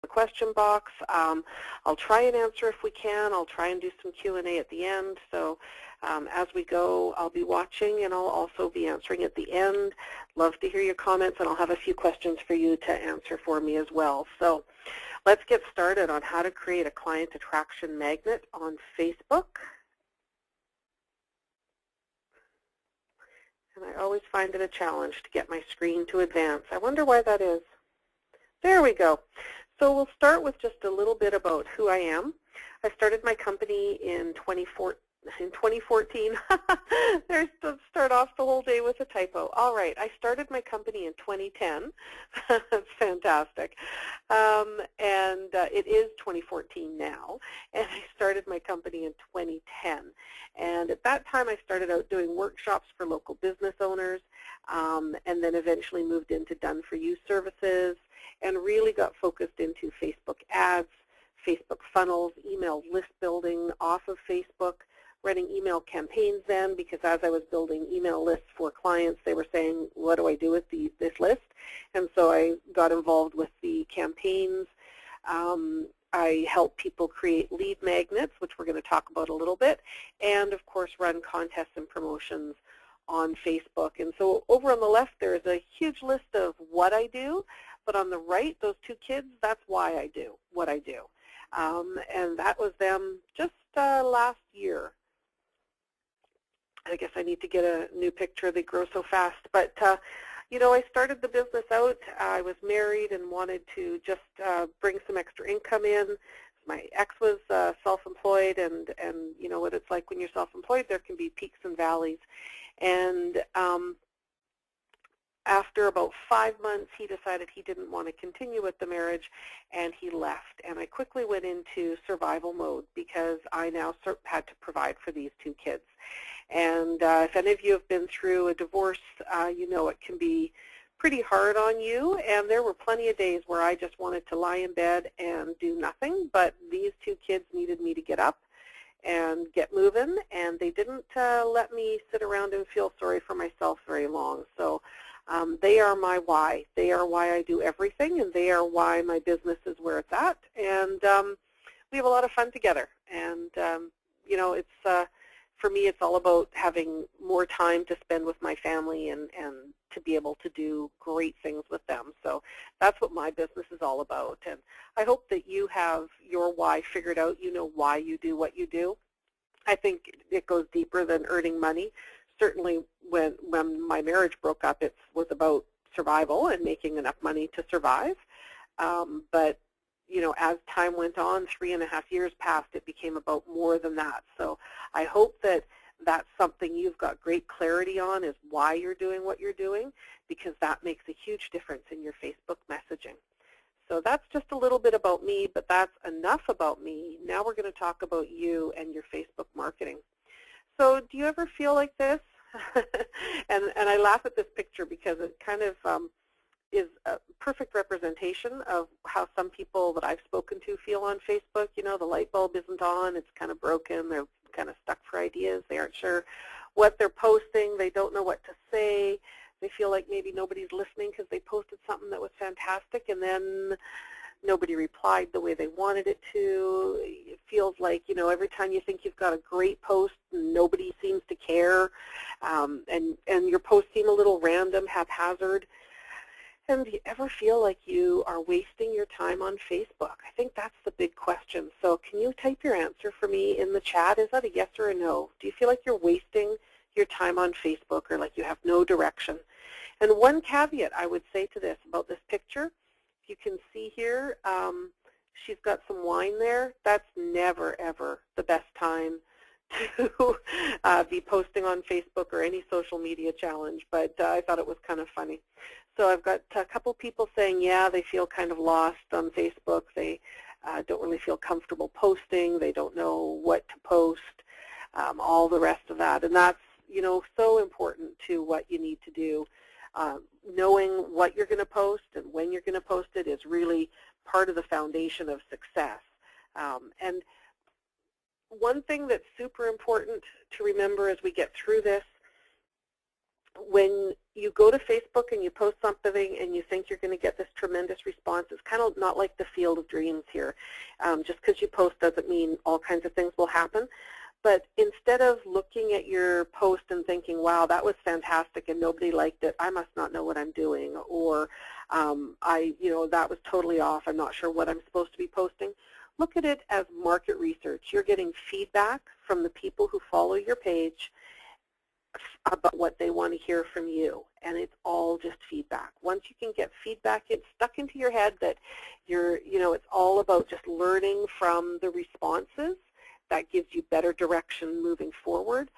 the question box. I'll try and answer if we can. I'll try and do some Q&A at the end. So as we go, I'll be watching, and I'll also be answering at the end. Love to hear your comments, and I'll have a few questions for you to answer for me as well. So let's get started on how to create a client attraction magnet on Facebook. And I always find it a challenge to get my screen to advance. I wonder why that is. There we go. So we'll start with just a little bit about who I am. I started my company in 2014. There's to start off the whole day with a typo. All right, I started my company in 2010. That's fantastic. It is 2014 now, and I started my company in 2010. And at that time, I started out doing workshops for local business owners, and then eventually moved into done-for-you services, and really got focused into Facebook ads, Facebook funnels, email list building off of Facebook, running email campaigns then, because as I was building email lists for clients, they were saying, what do I do with this list? And so I got involved with the campaigns. I help people create lead magnets, which we're going to talk about a little bit, and of course run contests and promotions on Facebook. And so over on the left, there's a huge list of what I do, but on the right, those two kids, that's why I do what I do. And that was them just last year. I guess I need to get a new picture. They grow so fast. But, you know, I started the business out. I was married and wanted to just bring some extra income in. My ex was self-employed, and you know what it's like when you're self-employed. There can be peaks and valleys. And after about 5 months, he decided he didn't want to continue with the marriage, and he left. And I quickly went into survival mode because I now had to provide for these two kids. And if any of you have been through a divorce, you know it can be pretty hard on you. And there were plenty of days where I just wanted to lie in bed and do nothing, but these two kids needed me to get up and get moving, and they didn't let me sit around and feel sorry for myself very long. So they are my why. They are why I do everything, and they are why my business is where it's at. And we have a lot of fun together. And, you know, it's for me, it's all about having more time to spend with my family and to be able to do great things with them. So that's what my business is all about. And I hope that you have your why figured out. You know why you do what you do. I think it goes deeper than earning money. Certainly when my marriage broke up, it was about survival and making enough money to survive. But you know, as time went on, 3.5 years passed, it became about more than that. So I hope that that's something you've got great clarity on, is why you're doing what you're doing, because that makes a huge difference in your Facebook messaging. So that's just a little bit about me, but that's enough about me. Now we're going to talk about you and your Facebook marketing. So do you ever feel like this? and I laugh at this picture because it kind of is a perfect representation of how some people that I've spoken to feel on Facebook. You know, the light bulb isn't on, it's kind of broken, they're kind of stuck for ideas, they aren't sure what they're posting, they don't know what to say, they feel like maybe nobody's listening because they posted something that was fantastic and then nobody replied the way they wanted it to. It feels like, you know, every time you think you've got a great post, nobody seems to care, and your posts seem a little random, haphazard. And do you ever feel like you are wasting your time on Facebook? I think that's the big question. So can you type your answer for me in the chat? Is that a yes or a no? Do you feel like you're wasting your time on Facebook, or like you have no direction? And one caveat I would say to this about this picture, if you can see here, she's got some wine there. That's never, ever the best time to be posting on Facebook or any social media challenge, but I thought it was kind of funny. So I've got a couple people saying, yeah, they feel kind of lost on Facebook. They don't really feel comfortable posting. They don't know what to post, all the rest of that. And that's, you know, so important to what you need to do. Knowing what you're going to post and when you're going to post it is really part of the foundation of success. And one thing that's super important to remember as we get through this, when you go to Facebook and you post something and you think you're going to get this tremendous response, it's kind of not like the field of dreams here. Just because you post doesn't mean all kinds of things will happen. But instead of looking at your post and thinking, wow, that was fantastic and nobody liked it, I must not know what I'm doing, or that was totally off, I'm not sure what I'm supposed to be posting, look at it as market research. You're getting feedback from the people who follow your page about what they want to hear from you, and it's all just feedback. Once you can get feedback, it's stuck into your head that it's all about just learning from the responses. That gives you better direction moving forward.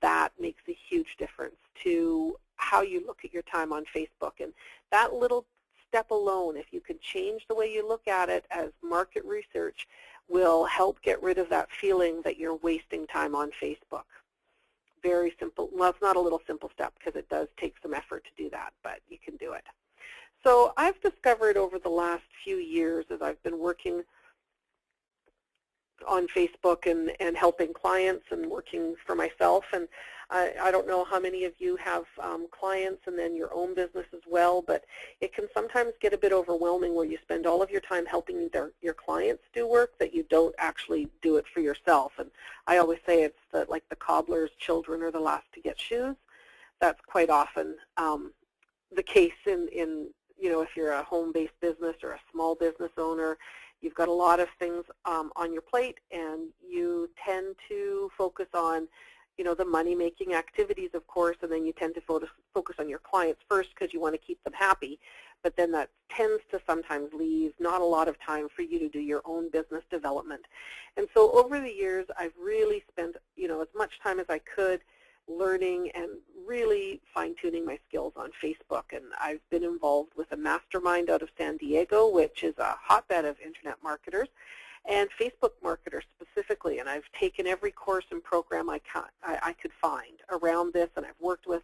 That makes a huge difference to how you look at your time on Facebook. And that little step alone, if you can change the way you look at it as market research, will help get rid of that feeling that you're wasting time on Facebook. Very simple. Well, it's not a little simple step because it does take some effort to do that, but you can do it. So I've discovered over the last few years as I've been working on Facebook and helping clients and working for myself, and I don't know how many of you have clients and then your own business as well, but it can sometimes get a bit overwhelming where you spend all of your time helping your clients do work that you don't actually do it for yourself. And I always say it's like the cobbler's children are the last to get shoes. That's quite often the case in if you're a home-based business or a small business owner. You've got a lot of things on your plate, and you tend to focus on, the money-making activities, of course, and then you tend to focus on your clients first because you want to keep them happy. But then that tends to sometimes leave not a lot of time for you to do your own business development. And so over the years, I've really spent, as much time as I could learning and really fine-tuning my skills on Facebook. And I've been involved with a mastermind out of San Diego, which is a hotbed of internet marketers and Facebook marketers specifically. And I've taken every course and program I could find around this, and I've worked with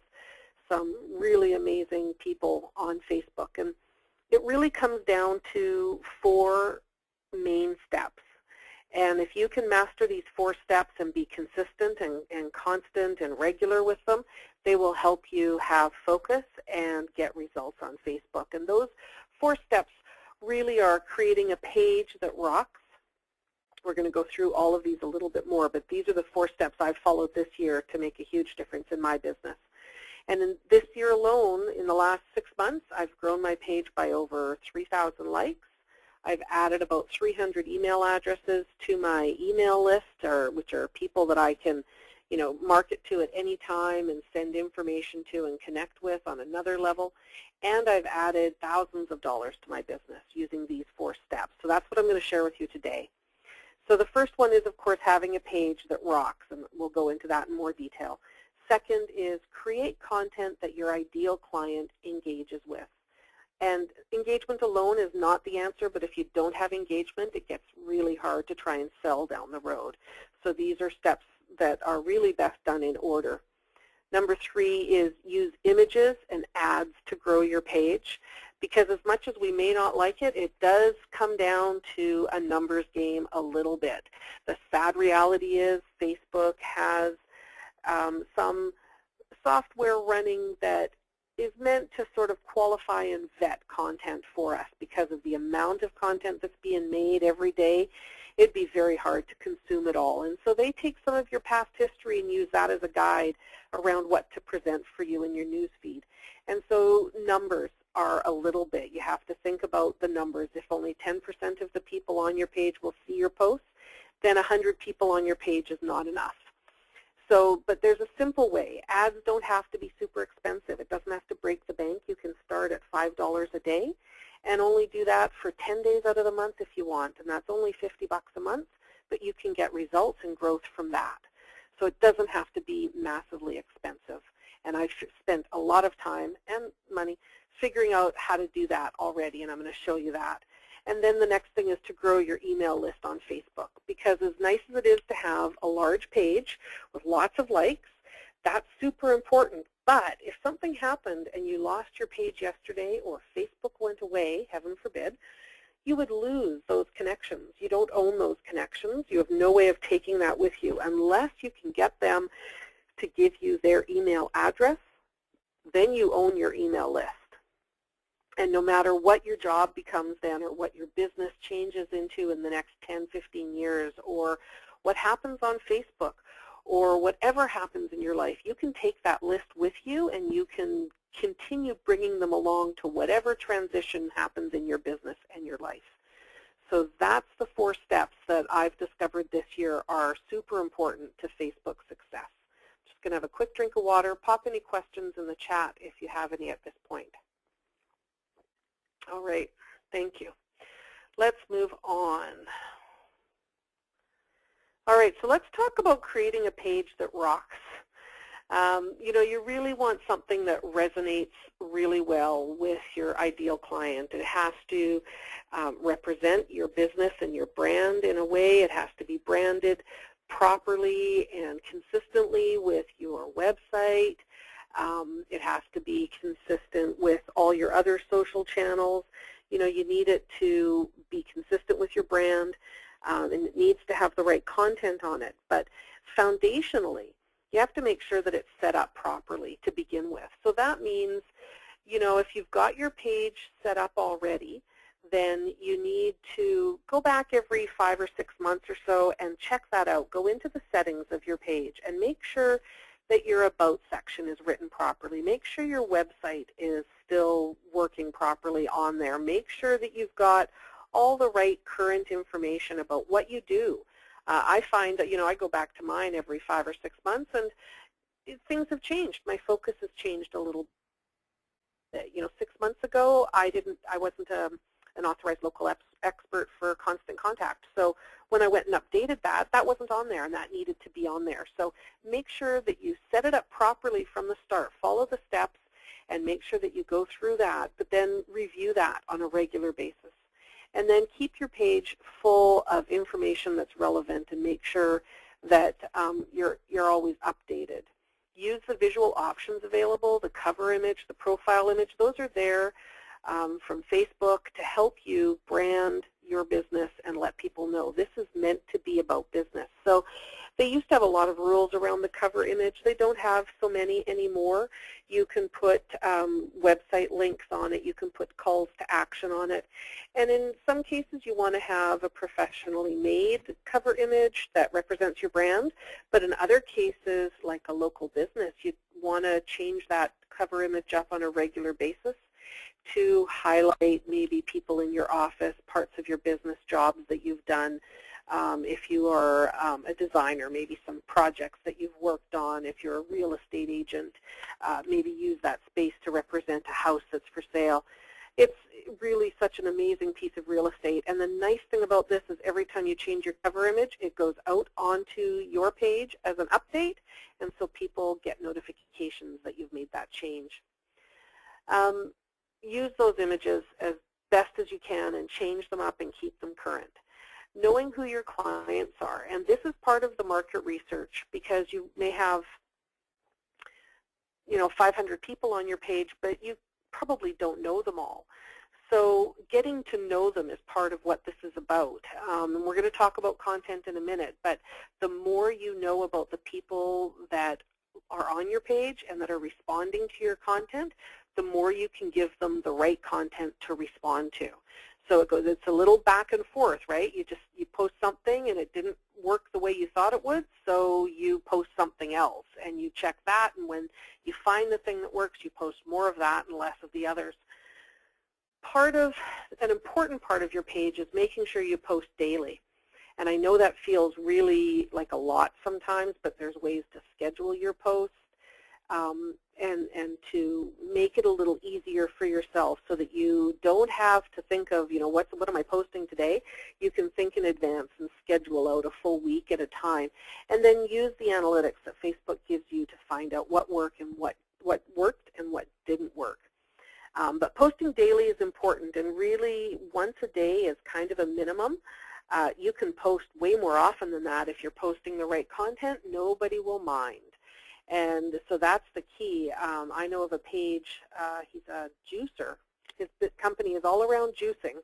some really amazing people on Facebook. And it really comes down to 4 main steps. And if you can master these 4 steps and be consistent and constant and regular with them, they will help you have focus and get results on Facebook. And those 4 steps really are creating a page that rocks. We're going to go through all of these a little bit more, but these are the 4 steps I've followed this year to make a huge difference in my business. And in this year alone, in the last 6 months, I've grown my page by over 3,000 likes. I've added about 300 email addresses to my email list, which are people that I can, market to at any time and send information to and connect with on another level. And I've added thousands of dollars to my business using these 4 steps. So that's what I'm going to share with you today. So the first one is, of course, having a page that rocks, and we'll go into that in more detail. Second is create content that your ideal client engages with. And engagement alone is not the answer, but if you don't have engagement, it gets really hard to try and sell down the road. So these are steps that are really best done in order. Number 3 is use images and ads to grow your page, because as much as we may not like it, it does come down to a numbers game a little bit. The sad reality is Facebook has some software running that is meant to sort of qualify and vet content for us because of the amount of content that's being made every day. It'd be very hard to consume it all. And so they take some of your past history and use that as a guide around what to present for you in your news feed. And so numbers are a little bit. You have to think about the numbers. If only 10% of the people on your page will see your posts, then 100 people on your page is not enough. So, but there's a simple way. Ads don't have to be super expensive. It doesn't have to break the bank. You can start at $5 a day and only do that for 10 days out of the month if you want, and that's only $50 a month, but you can get results and growth from that. So it doesn't have to be massively expensive. And I've spent a lot of time and money figuring out how to do that already, and I'm going to show you that. And then the next thing is to grow your email list on Facebook, because as nice as it is to have a large page with lots of likes, that's super important. But if something happened and you lost your page yesterday or Facebook went away, heaven forbid, you would lose those connections. You don't own those connections. You have no way of taking that with you unless you can get them to give you their email address then you own your email list. And no matter what your job becomes then, or what your business changes into in the next 10, 15 years, or what happens on Facebook, or whatever happens in your life, you can take that list with you and you can continue bringing them along to whatever transition happens in your business and your life. So that's the 4 steps that I've discovered this year are super important to Facebook success. Just going to have a quick drink of water. Pop any questions in the chat if you have any at this point. All right, thank you. Let's move on. All right, so let's talk about creating a page that rocks. You know, you really want something that resonates really well with your ideal client. It has to represent your business and your brand in a way. It has to be branded properly and consistently with your website. It has to be consistent with all your other social channels. You know, you need it to be consistent with your brand, and it needs to have the right content on it. But foundationally, you have to make sure that it's set up properly to begin with. So that means, you know, if you've got your page set up already, then you need to go back every 5 or 6 months or so and check that out. Go into the settings of your page and make sure that your About section is written properly. Make sure your website is still working properly on there. Make sure that you've got all the right current information about what you do. I find that, you know, I go back to mine every 5 or 6 months, and things have changed. My focus has changed a little bit. You know, 6 months ago, I wasn't an authorized local expert for Constant Contact. So when I went and updated that, that wasn't on there, and that needed to be on there. So make sure that you set it up properly from the start. Follow the steps and make sure that you go through that, but then review that on a regular basis. And then keep your page full of information that's relevant and make sure that you're always updated. Use the visual options available, the cover image, the profile image. Those are there from Facebook to help you brand your business and let people know this is meant to be about business. So they used to have a lot of rules around the cover image. They don't have so many anymore. You can put website links on it. You can put calls to action on it. And in some cases, you want to have a professionally made cover image that represents your brand. But in other cases, like a local business, you want to change that cover image up on a regular basis to highlight maybe people in your office, parts of your business, jobs that you've done. If you are a designer, maybe some projects that you've worked on. If you're a real estate agent, maybe use that space to represent a house that's for sale. It's really such an amazing piece of real estate. And the nice thing about this is every time you change your cover image, it goes out onto your page as an update, and so people get notifications that you've made that change. Use those images as best as you can and change them up and keep them current. Knowing who your clients are, and this is part of the market research, because you may have, you know, 500 people on your page, but you probably don't know them all. So getting to know them is part of what this is about. And we're going to talk about content in a minute, but the more you know about the people that are on your page and that are responding to your content, the more you can give them the right content to respond to. So it's a little back and forth, right? You post something and it didn't work the way you thought it would, so you post something else and you check that, and when you find the thing that works, you post more of that and less of the others. An important part of your page is making sure you post daily. And I know that feels really like a lot sometimes, but there's ways to schedule your posts and to make it a little easier for yourself so that you don't have to think of, you know, what am I posting today? You can think in advance and schedule out a full week at a time, and then use the analytics that Facebook gives you to find out what worked and what worked and what didn't work. But posting daily is important, and really once a day is kind of a minimum. You can post way more often than that. If you're posting the right content, nobody will mind. And so that's the key. I know of a page, he's a juicer. His company is all around juicing.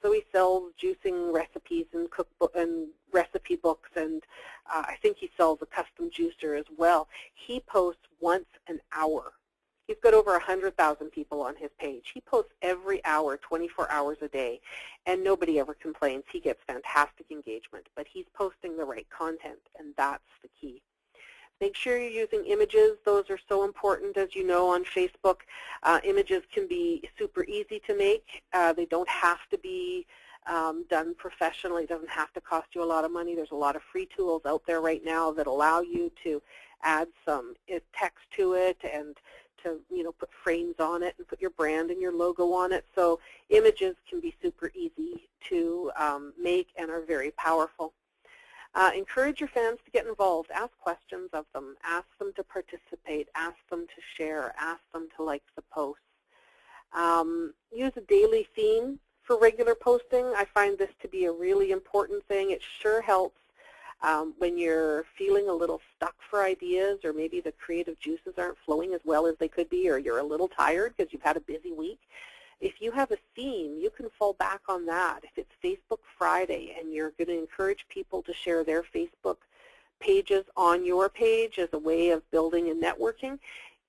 So he sells juicing recipes and cookbook and recipe books, and I think he sells a custom juicer as well. He posts once an hour. He's got over 100,000 people on his page. He posts every hour, 24 hours a day, and nobody ever complains. He gets fantastic engagement, but he's posting the right content, and that's the key. Make sure you're using images. Those are so important. As you know, on Facebook, images can be super easy to make. They don't have to be done professionally. It doesn't have to cost you a lot of money. There's a lot of free tools out there right now that allow you to add some text to it and to put frames on it and put your brand and your logo on it. So images can be super easy to make and are very powerful. Encourage your fans to get involved. Ask questions of them. Ask them to participate. Ask them to share. Ask them to like the posts. Use a daily theme for regular posting. I find this to be a really important thing. It sure helps when you're feeling a little stuck for ideas, or maybe the creative juices aren't flowing as well as they could be, or you're a little tired because you've had a busy week. If you have a theme, you can fall back on that. If it's Facebook Friday and you're going to encourage people to share their Facebook pages on your page as a way of building and networking,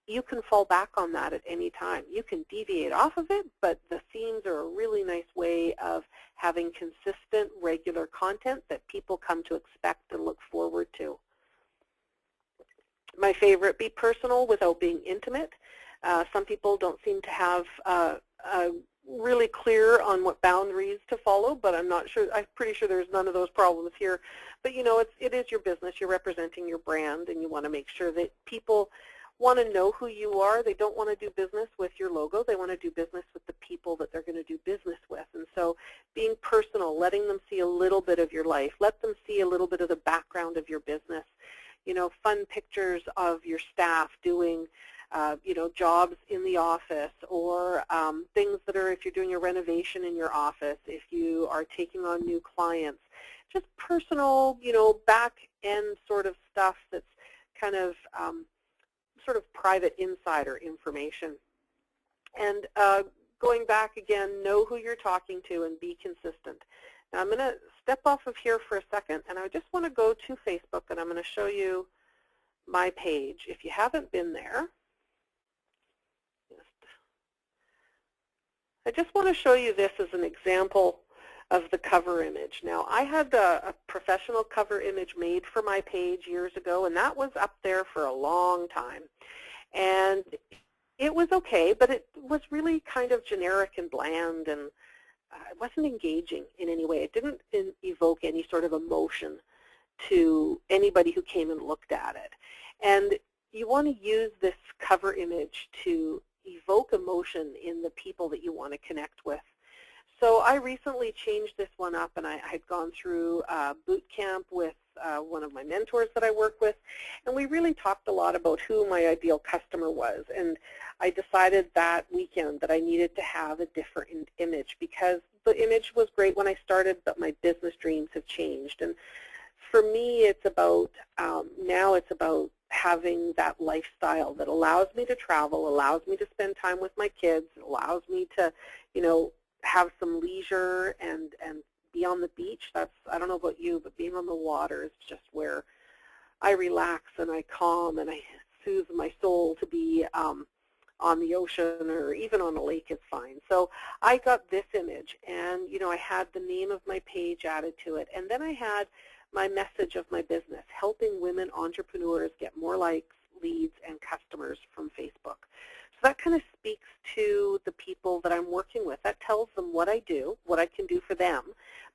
you can fall back on that at any time. You can deviate off of it, but the themes are a really nice way of having consistent, regular content that people come to expect and look forward to. My favorite, be personal without being intimate. Some people don't seem to have really clear on what boundaries to follow, but I'm pretty sure there's none of those problems here. But it is your business. You're representing your brand, and you want to make sure that people want to know who you are. They don't want to do business with your logo. They want to do business with the people that they're going to do business with. And so being personal, letting them see a little bit of your life, let them see a little bit of the background of your business, fun pictures of your staff doing jobs in the office, or things that are, if you're doing a renovation in your office, if you are taking on new clients, just personal, back-end sort of stuff that's kind of sort of private insider information. And going back again, know who you're talking to and be consistent. Now I'm going to step off of here for a second, and I just want to go to Facebook, and I'm going to show you my page. If you haven't been there, I just want to show you this as an example of the cover image. Now, I had a professional cover image made for my page years ago, and that was up there for a long time. And it was okay, but it was really kind of generic and bland, and it wasn't engaging in any way. It didn't evoke any sort of emotion to anybody who came and looked at it. And you want to use this cover image to evoke emotion in the people that you want to connect with. So I recently changed this one up, and I had gone through boot camp with one of my mentors that I work with, and we really talked a lot about who my ideal customer was. And I decided that weekend that I needed to have a different image, because the image was great when I started, but my business dreams have changed. And for me, it's about, now it's about having that lifestyle that allows me to travel, allows me to spend time with my kids, allows me to, have some leisure and be on the beach. That's, I don't know about you, but being on the water is just where I relax and I calm and I soothe my soul. To be on the ocean or even on a lake is fine. So I got this image, and I had the name of my page added to it, and then I had my message of my business, helping women entrepreneurs get more likes, leads, and customers from Facebook. So that kind of speaks to the people that I'm working with. That tells them what I do, what I can do for them,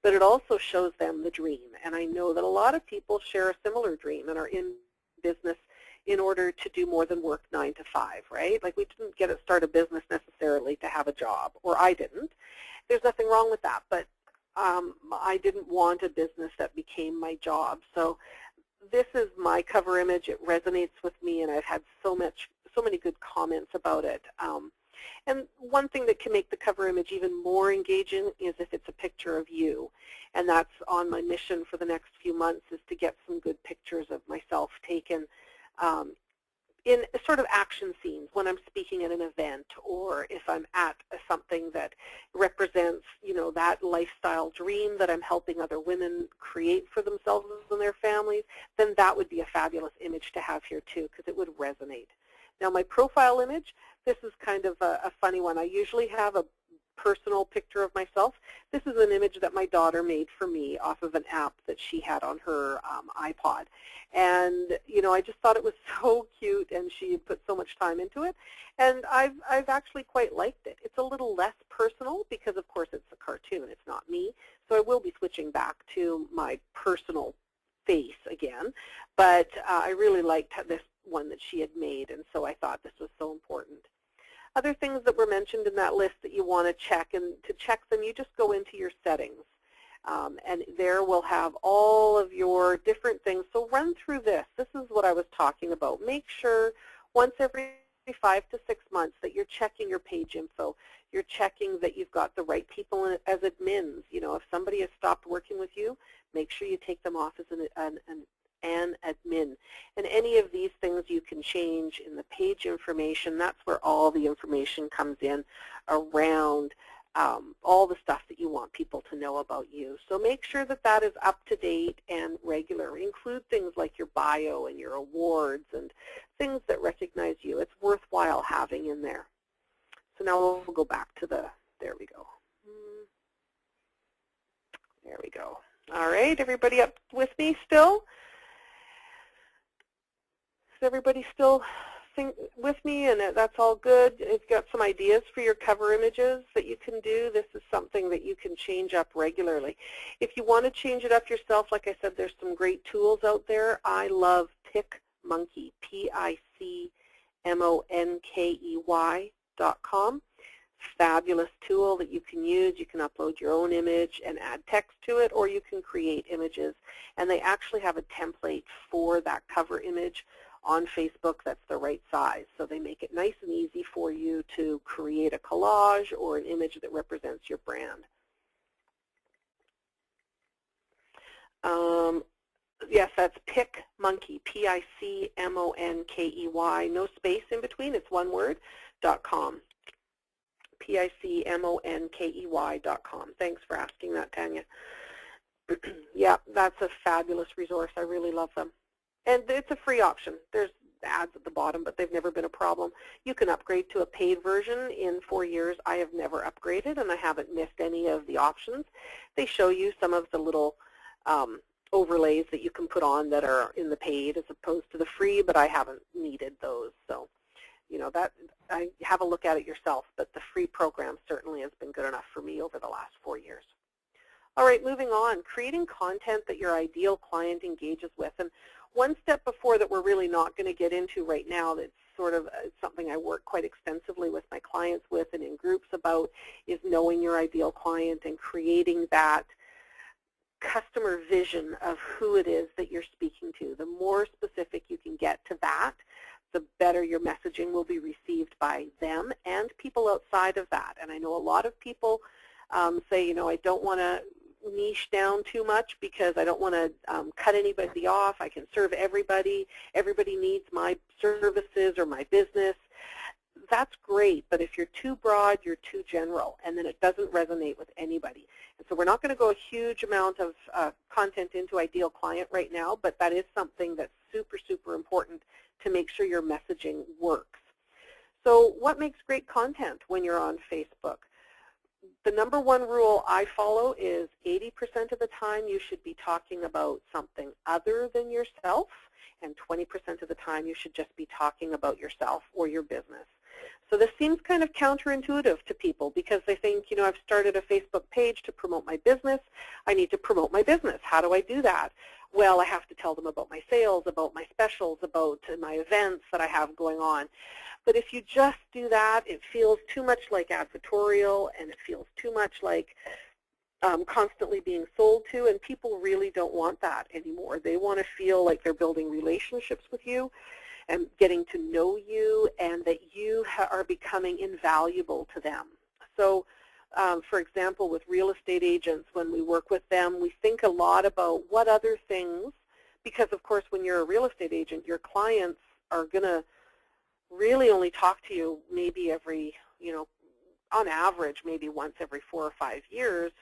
but it also shows them the dream. And I know that a lot of people share a similar dream and are in business in order to do more than work 9 to 5, right? Like, we didn't start a business necessarily to have a job, or I didn't. There's nothing wrong with that, but I didn't want a business that became my job. So this is my cover image. It resonates with me, and I've had so many good comments about it. And one thing that can make the cover image even more engaging is if it's a picture of you. And that's on my mission for the next few months, is to get some good pictures of myself taken in sort of action scenes when I'm speaking at an event, or if I'm at something that represents, that lifestyle dream that I'm helping other women create for themselves and their families, then that would be a fabulous image to have here too, because it would resonate. Now, my profile image, This is kind of a funny one. I usually have a personal picture of myself. This is an image that my daughter made for me off of an app that she had on her iPod. And, you know, I just thought it was so cute, and she had put so much time into it. And I've actually quite liked it. It's a little less personal because, of course, it's a cartoon. It's not me. So I will be switching back to my personal face again. But I really liked this one that she had made, and so I thought this was so important. Other things that were mentioned in that list that you want to check, and to check them, you just go into your settings. And there we'll have all of your different things. So run through this. This is what I was talking about. Make sure once every 5 to 6 months that you're checking your page info. You're checking that you've got the right people as admins. You know, if somebody has stopped working with you, make sure you take them off as an admin. And any of these things you can change in the page information. That's where all the information comes in around all the stuff that you want people to know about you. So make sure that that is up to date and regular. Include things like your bio and your awards and things that recognize you. It's worthwhile having in there. So now we'll go back to there we go. There we go. All right, everybody up with me still? Is everybody still with me, and that's all good? You've got some ideas for your cover images that you can do. This is something that you can change up regularly. If you want to change it up yourself, like I said, there's some great tools out there. I love PicMonkey, PicMonkey.com. Fabulous tool that you can use. You can upload your own image and add text to it, or you can create images. And they actually have a template for that cover image on Facebook that's the right size. So they make it nice and easy for you to create a collage or an image that represents your brand. Yes, that's PicMonkey, PicMonkey, no space in between, it's one word, .com. PicMonkey.com. Thanks for asking that, Tanya. Yeah, that's a fabulous resource. I really love them. And it's a free option. There's ads at the bottom, but they've never been a problem. You can upgrade to a paid version. In 4 years, I have never upgraded, and I haven't missed any of the options. They show you some of the little overlays that you can put on that are in the paid as opposed to the free, but I haven't needed those. So, you know, that have a look at it yourself, but the free program certainly has been good enough for me over the last 4 years. All right, moving on, creating content that your ideal client engages with. And one step before that we're really not going to get into right now, that's sort of something I work quite extensively with my clients with and in groups about, is knowing your ideal client and creating that customer vision of who it is that you're speaking to. The more specific you can get to that, the better your messaging will be received by them and people outside of that. And I know a lot of people say, you know, I don't want to niche down too much because I don't want to cut anybody off. I can serve everybody. Everybody needs my services or my business. That's great, but if you're too broad, you're too general, and then it doesn't resonate with anybody. And so we're not going to go a huge amount of content into ideal client right now, but that is something that's super, super important to make sure your messaging works. So what makes great content when you're on Facebook? The number one rule I follow is 80% of the time you should be talking about something other than yourself, and 20% of the time you should just be talking about yourself or your business. So this seems kind of counterintuitive to people because they think, you know, I've started a Facebook page to promote my business. I need to promote my business. How do I do that? Well, I have to tell them about my sales, about my specials, about my events that I have going on. But if you just do that, it feels too much like advertorial, and it feels too much like constantly being sold to, and people really don't want that anymore. They want to feel like they're building relationships with you and getting to know you, and that you are becoming invaluable to them. So, for example, with real estate agents, when we work with them, we think a lot about what other things, because of course when you're a real estate agent, your clients are going to really only talk to you maybe every, you know, on average, maybe once every 4 or 5 years,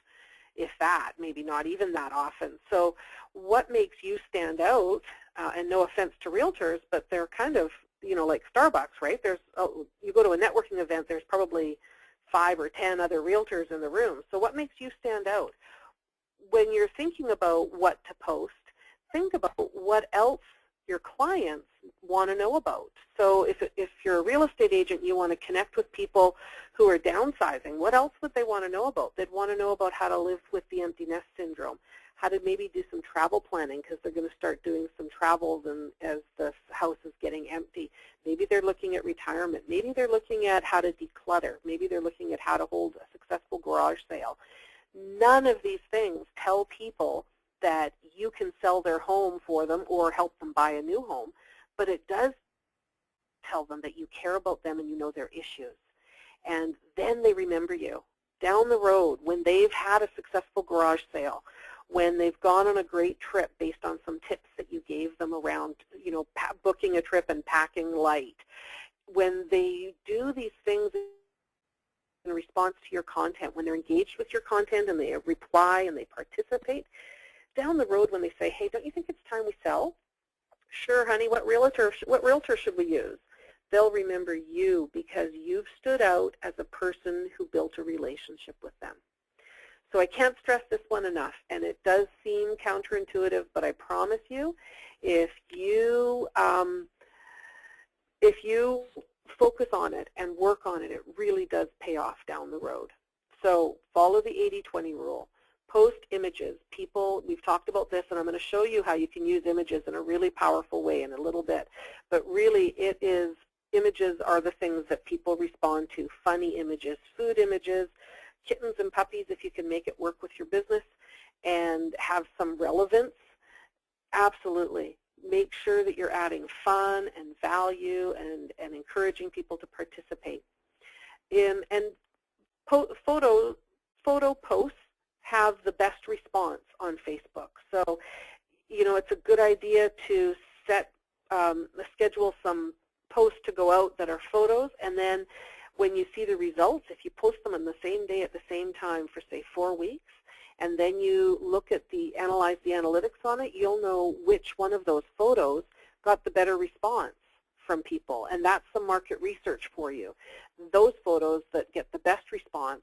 if that, maybe not even that often. So what makes you stand out, and no offense to realtors, but they're kind of, like Starbucks, right? You go to a networking event, there's probably 5 or 10 other realtors in the room. So what makes you stand out? When you're thinking about what to post, think about what else your clients want to know about. So if you're a real estate agent, you want to connect with people who are downsizing, what else would they want to know about? They'd want to know about how to live with the empty nest syndrome, how to maybe do some travel planning because they're going to start doing some travels and as the house is getting empty. Maybe they're looking at retirement. Maybe they're looking at how to declutter. Maybe they're looking at how to hold a successful garage sale. None of these things tell people that you can sell their home for them or help them buy a new home, but it does tell them that you care about them and you know their issues. And then they remember you. Down the road, when they've had a successful garage sale, when they've gone on a great trip based on some tips that you gave them around, booking a trip and packing light, when they do these things in response to your content, when they're engaged with your content and they reply and they participate, down the road when they say, hey, don't you think it's time we sell? Sure, honey, what realtor should we use? They'll remember you because you've stood out as a person who built a relationship with them. So I can't stress this one enough, and it does seem counterintuitive, but I promise you, if you focus on it and work on it, it really does pay off down the road. So follow the 80-20 rule. Post images. We've talked about this, and I'm going to show you how you can use images in a really powerful way in a little bit. But really, images are the things that people respond to. Funny images, food images, kittens and puppies, if you can make it work with your business and have some relevance. Absolutely. Make sure that you're adding fun and value and encouraging people to participate. Photo posts have the best response on Facebook. So, it's a good idea to schedule some posts to go out that are photos, and then when you see the results, if you post them on the same day at the same time for, say, 4 weeks, and then you analyze the analytics on it, you'll know which one of those photos got the better response from people, and that's some market research for you. Those photos that get the best response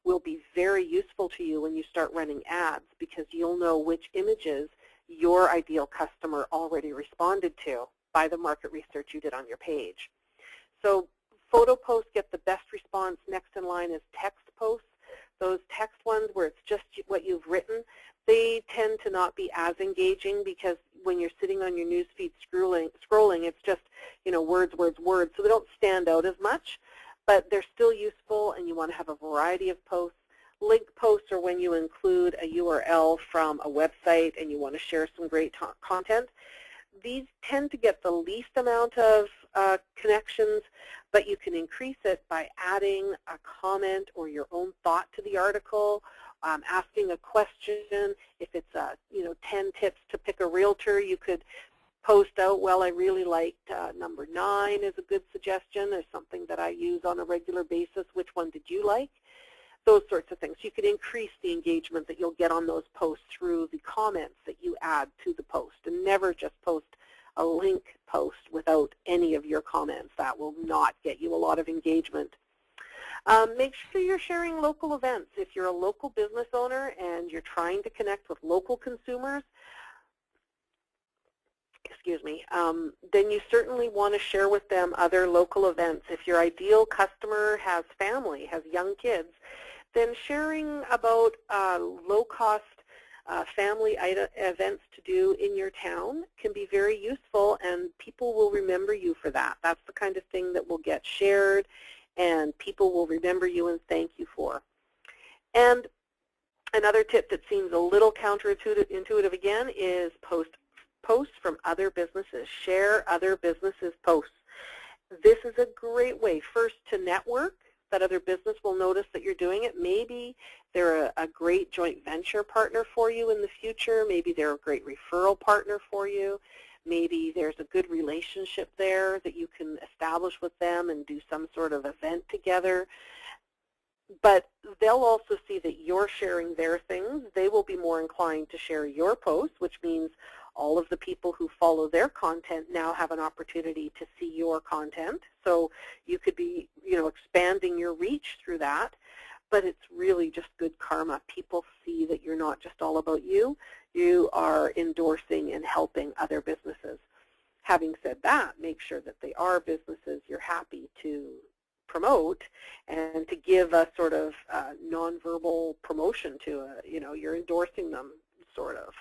will be very useful to you when you start running ads because you'll know which images your ideal customer already responded to by the market research you did on your page. So photo posts get the best response. Next in line is text posts. Those text ones where it's just what you've written, they tend to not be as engaging because when you're sitting on your newsfeed scrolling, it's just, words, words, words. So they don't stand out as much, but they're still useful, and you want to have a variety of posts. Link posts are when you include a URL from a website and you want to share some great content. These tend to get the least amount of connections, but you can increase it by adding a comment or your own thought to the article, asking a question. If it's 10 tips to pick a realtor, you could post out, well, I really liked number 9 is a good suggestion. There's something that I use on a regular basis. Which one did you like? Those sorts of things. You can increase the engagement that you'll get on those posts through the comments that you add to the post, and never just post a link post without any of your comments. That will not get you a lot of engagement. Make sure you're sharing local events. If you're a local business owner and you're trying to connect with local consumers, then you certainly want to share with them other local events. If your ideal customer has family, has young kids, then sharing about low-cost family events to do in your town can be very useful, and people will remember you for that. That's the kind of thing that will get shared, and people will remember you and thank you for. And another tip that seems a little counterintuitive again is posts from other businesses. Share other businesses' posts. This is a great way, first, to network. That other business will notice that you're doing it. Maybe they're a great joint venture partner for you in the future. Maybe they're a great referral partner for you. Maybe there's a good relationship there that you can establish with them and do some sort of event together. But they'll also see that you're sharing their things. They will be more inclined to share your posts, which means All of the people who follow their content now have an opportunity to see your content. So you could be, expanding your reach through that. But it's really just good karma. People see that you're not just all about you. You are endorsing and helping other businesses. Having said that, make sure that they are businesses you're happy to promote and to give a sort of nonverbal promotion to. You're endorsing them, sort of.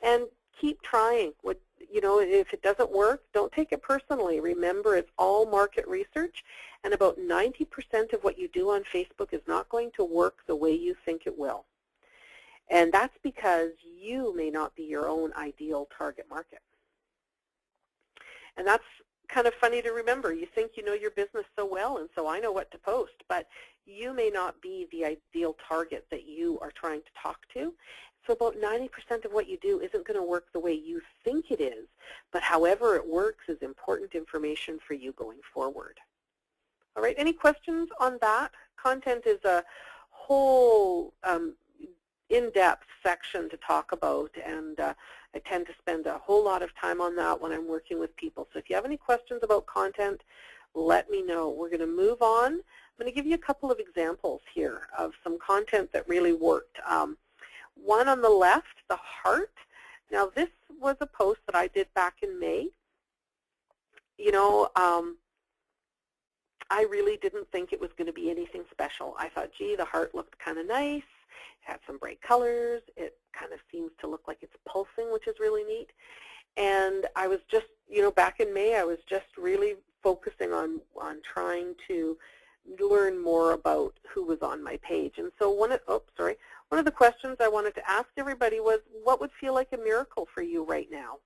And keep trying. If it doesn't work, don't take it personally. Remember, it's all market research, and about 90% of what you do on Facebook is not going to work the way you think it will. And that's because you may not be your own ideal target market. And that's kind of funny to remember. You think you know your business so well, and so I know what to post, but you may not be the ideal target that you are trying to talk to. So about 90% of what you do isn't going to work the way you think it is, but however it works is important information for you going forward. All right, any questions on that? Content is a whole in-depth section to talk about, and I tend to spend a whole lot of time on that when I'm working with people. So if you have any questions about content, let me know. We're going to move on. I'm going to give you a couple of examples here of some content that really worked. One on the left, the heart. Now this was a post that I did back in May. I really didn't think it was going to be anything special. I thought, gee, the heart looked kind of nice. It had some bright colors. It kind of seems to look like it's pulsing, which is really neat. And I was just, back in May, I was just really focusing on trying to learn more about who was on my page. And so one of the questions I wanted to ask everybody was, what would feel like a miracle for you right now?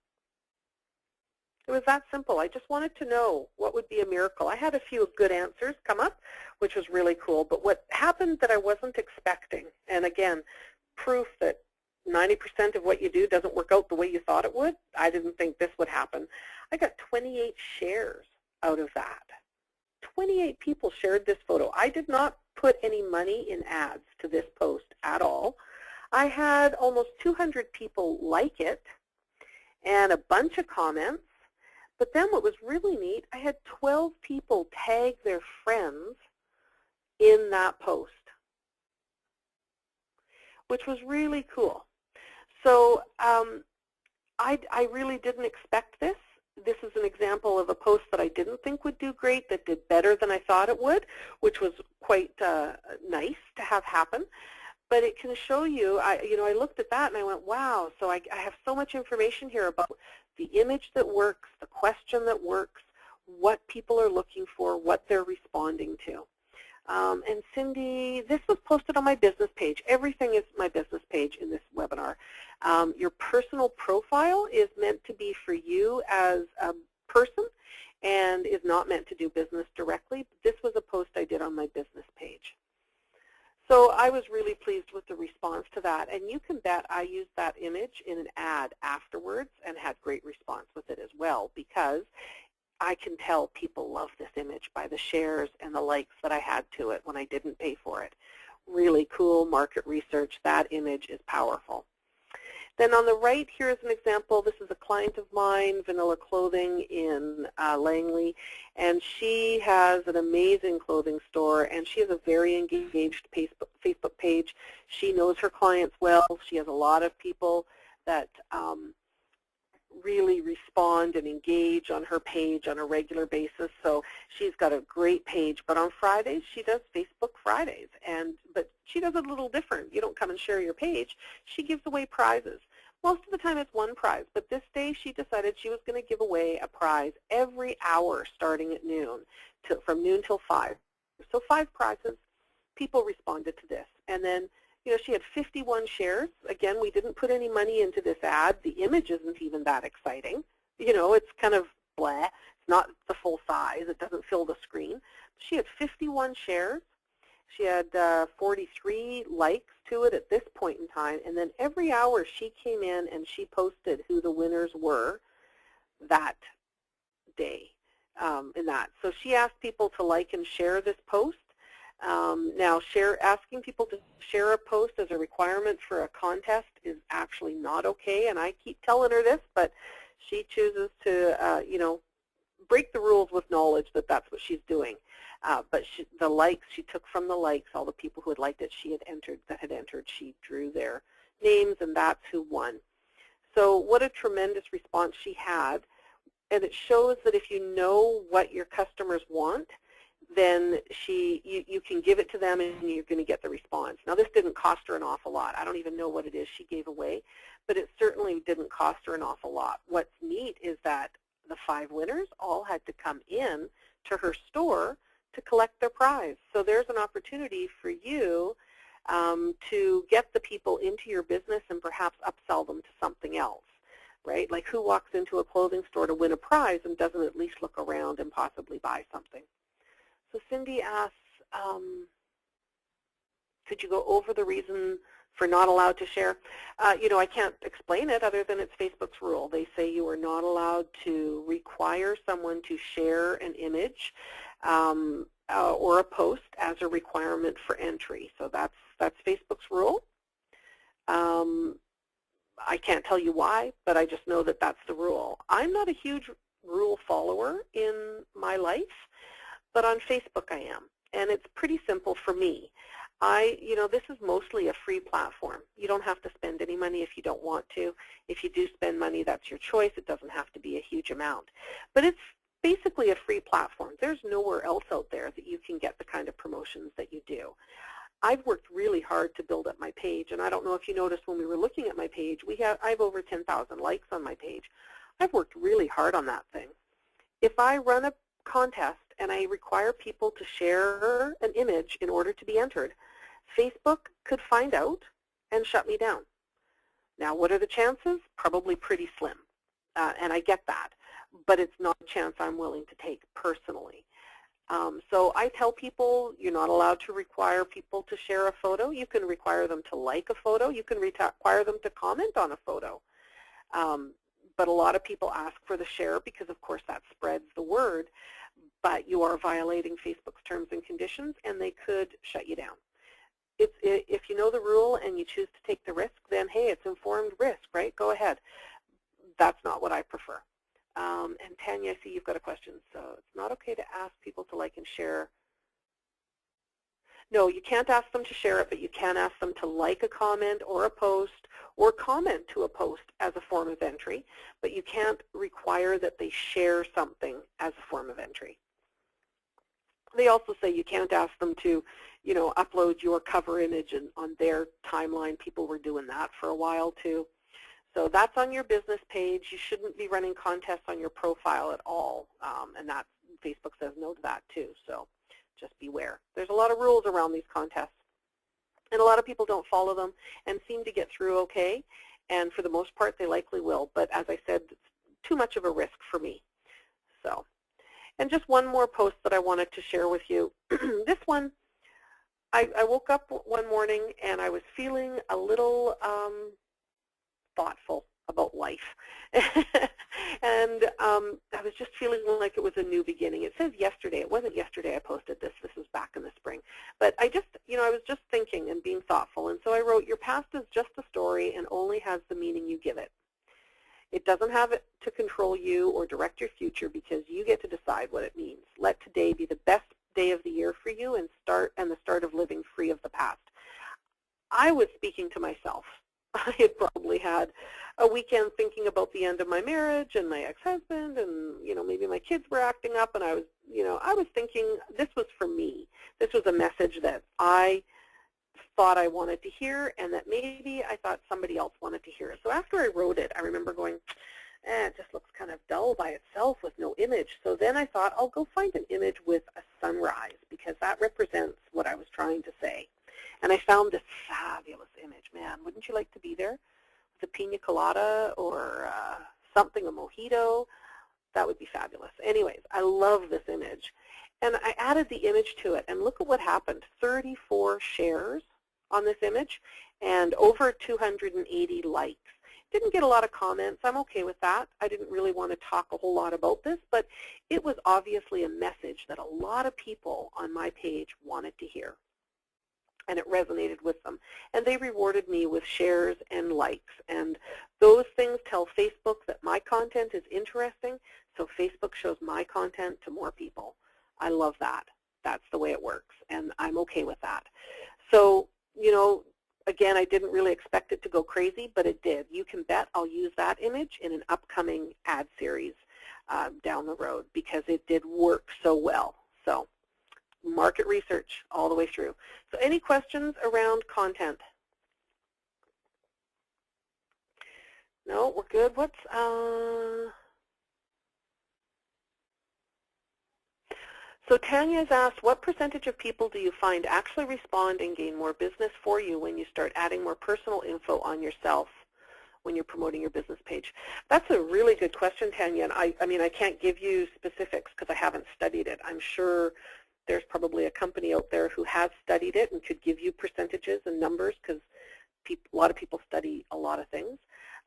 It was that simple. I just wanted to know what would be a miracle. I had a few good answers come up, which was really cool. But what happened that I wasn't expecting, and again, proof that 90% of what you do doesn't work out the way you thought it would, I didn't think this would happen. I got 28 shares out of that. 28 people shared this photo. I did not put any money in ads to this post at all. I had almost 200 people like it and a bunch of comments. But then what was really neat, I had 12 people tag their friends in that post, which was really cool. So I really didn't expect this. This is an example of a post that I didn't think would do great, that did better than I thought it would, which was quite nice to have happen. But it can show you, I looked at that and I went, wow, so I have so much information here about the image that works, the question that works, what people are looking for, what they're responding to. And Cindy, this was posted on my business page. Everything is my business page in this webinar. Your personal profile is meant to be for you as a person and is not meant to do business directly. This was a post I did on my business page. So I was really pleased with the response to that, and you can bet I used that image in an ad afterwards and had great response with it as well, because I can tell people love this image by the shares and the likes that I had to it when I didn't pay for it. Really cool market research. That image is powerful. Then on the right, here is an example. This is a client of mine, Vanilla Clothing in Langley, and she has an amazing clothing store, and she has a very engaged Facebook page. She knows her clients well. She has a lot of people that really respond and engage on her page on a regular basis. So she's got a great page. But on Fridays, she does Facebook Fridays. But she does it a little different. You don't come and share your page. She gives away prizes. Most of the time it's one prize. But this day she decided she was going to give away a prize every hour starting at noon, from noon till 5. So 5 prizes. People responded to this. And then she had 51 shares. Again, we didn't put any money into this ad. The image isn't even that exciting. It's kind of blah. It's not the full size. It doesn't fill the screen. She had 51 shares. She had 43 likes to it at this point in time. And then every hour she came in and she posted who the winners were that day in that. So she asked people to like and share this post. Now, asking people to share a post as a requirement for a contest is actually not okay, and I keep telling her this, but she chooses to, break the rules with knowledge that that's what she's doing. But the likes she took from the likes, all the people who had liked it, that had entered, she drew their names, and that's who won. So what a tremendous response she had, and it shows that if you know what your customers want, then you can give it to them and you're going to get the response. Now, this didn't cost her an awful lot. I don't even know what it is she gave away, but it certainly didn't cost her an awful lot. What's neat is that the 5 winners all had to come in to her store to collect their prize. So there's an opportunity for you to get the people into your business and perhaps upsell them to something else, right? Like, who walks into a clothing store to win a prize and doesn't at least look around and possibly buy something? So Cindy asks, could you go over the reason for not allowed to share? I can't explain it other than it's Facebook's rule. They say you are not allowed to require someone to share an image or a post as a requirement for entry. So that's Facebook's rule. I can't tell you why, but I just know that that's the rule. I'm not a huge rule follower in my life, but on Facebook I am, and it's pretty simple for me. This is mostly a free platform. You don't have to spend any money if you don't want to. If you do spend money, that's your choice. It doesn't have to be a huge amount. But it's basically a free platform. There's nowhere else out there that you can get the kind of promotions that you do. I've worked really hard to build up my page, and I don't know if you noticed when we were looking at my page, I have over 10,000 likes on my page. I've worked really hard on that thing. If I run a contest and I require people to share an image in order to be entered, Facebook could find out and shut me down. Now, what are the chances? Probably pretty slim, and I get that, but it's not a chance I'm willing to take personally. So I tell people you're not allowed to require people to share a photo. You can require them to like a photo. You can require them to comment on a photo. But a lot of people ask for the share because, of course, that spreads the word, but you are violating Facebook's terms and conditions, and they could shut you down. If you know the rule and you choose to take the risk, then, hey, it's informed risk, right? Go ahead. That's not what I prefer. And Tanya, I see you've got a question. So it's not okay to ask people to like and share. No, you can't ask them to share it, but you can ask them to like a comment or a post or comment to a post as a form of entry, but you can't require that they share something as a form of entry. They also say you can't ask them to, upload your cover image on their timeline. People were doing that for a while too. So that's on your business page. You shouldn't be running contests on your profile at all, and that Facebook says no to that too. So just beware. There's a lot of rules around these contests, and a lot of people don't follow them and seem to get through okay, and for the most part they likely will, but as I said, it's too much of a risk for me. So, and just one more post that I wanted to share with you. This one, I woke up one morning and I was feeling a little thoughtful about life. And I was just feeling like it was a new beginning. It says yesterday. It wasn't yesterday I posted this. This was back in the spring. But I was just thinking and being thoughtful. And so I wrote, your past is just a story and only has the meaning you give it. It doesn't have it to control you or direct your future because you get to decide what it means. Let today be the best day of the year for you and the start of living free of the past. I was speaking to myself. I had probably had a weekend thinking about the end of my marriage and my ex-husband, and maybe my kids were acting up, and I was thinking this was for me. This was a message that I thought I wanted to hear, and that maybe I thought somebody else wanted to hear it. So after I wrote it, I remember going, it just looks kind of dull by itself with no image. So then I thought I'll go find an image with a sunrise because that represents what I was trying to say. And I found this fabulous image. Man, wouldn't you like to be there with a pina colada or something, a mojito? That would be fabulous. Anyways, I love this image. And I added the image to it, and look at what happened. 34 shares on this image and over 280 likes. Didn't get a lot of comments. I'm okay with that. I didn't really want to talk a whole lot about this, but it was obviously a message that a lot of people on my page wanted to hear, and it resonated with them. And they rewarded me with shares and likes. And those things tell Facebook that my content is interesting, so Facebook shows my content to more people. I love that. That's the way it works, and I'm okay with that. So, you know, again, I didn't really expect it to go crazy, but it did. You can bet I'll use that image in an upcoming ad series down the road because it did work so well. So, market research all the way through. So any questions around content? No, we're good. So Tanya's asked, what percentage of people do you find actually respond and gain more business for you when you start adding more personal info on yourself when you're promoting your business page? That's a really good question, Tanya, and I mean, I can't give you specifics because I haven't studied it. I'm sure there's probably a company out there who has studied it and could give you percentages and numbers because a lot of people study a lot of things.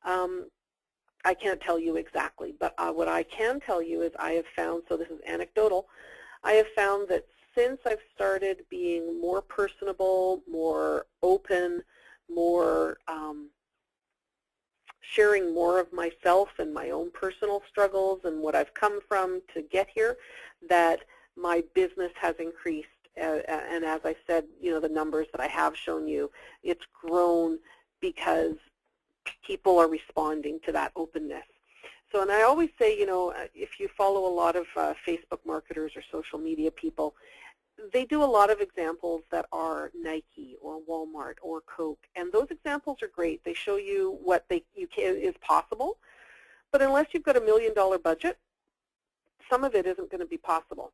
I can't tell you exactly, but what I can tell you is I have found, so this is anecdotal, I have found that since I've started being more personable, more open, more sharing more of myself and my own personal struggles and what I've come from to get here, that my business has increased. And as I said, you know, the numbers that I have shown you, it's grown because people are responding to that openness. So, and I always say, you know, if you follow a lot of Facebook marketers or social media people, they do a lot of examples that are Nike or Walmart or Coke, and those examples are great. They show you what is possible, but unless you've got $1 million budget, some of it isn't going to be possible.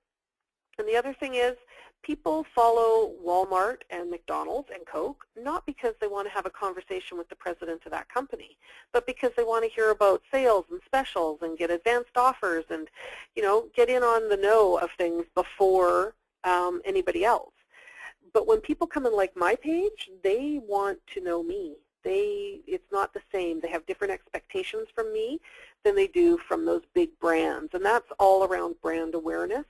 And the other thing is, people follow Walmart and McDonald's and Coke not because they want to have a conversation with the president of that company, but because they want to hear about sales and specials and get advanced offers and, you know, get in on the know of things before anybody else. But when people come and like my page, they want to know me. It's not the same. They have different expectations from me than they do from those big brands, and that's all around brand awareness.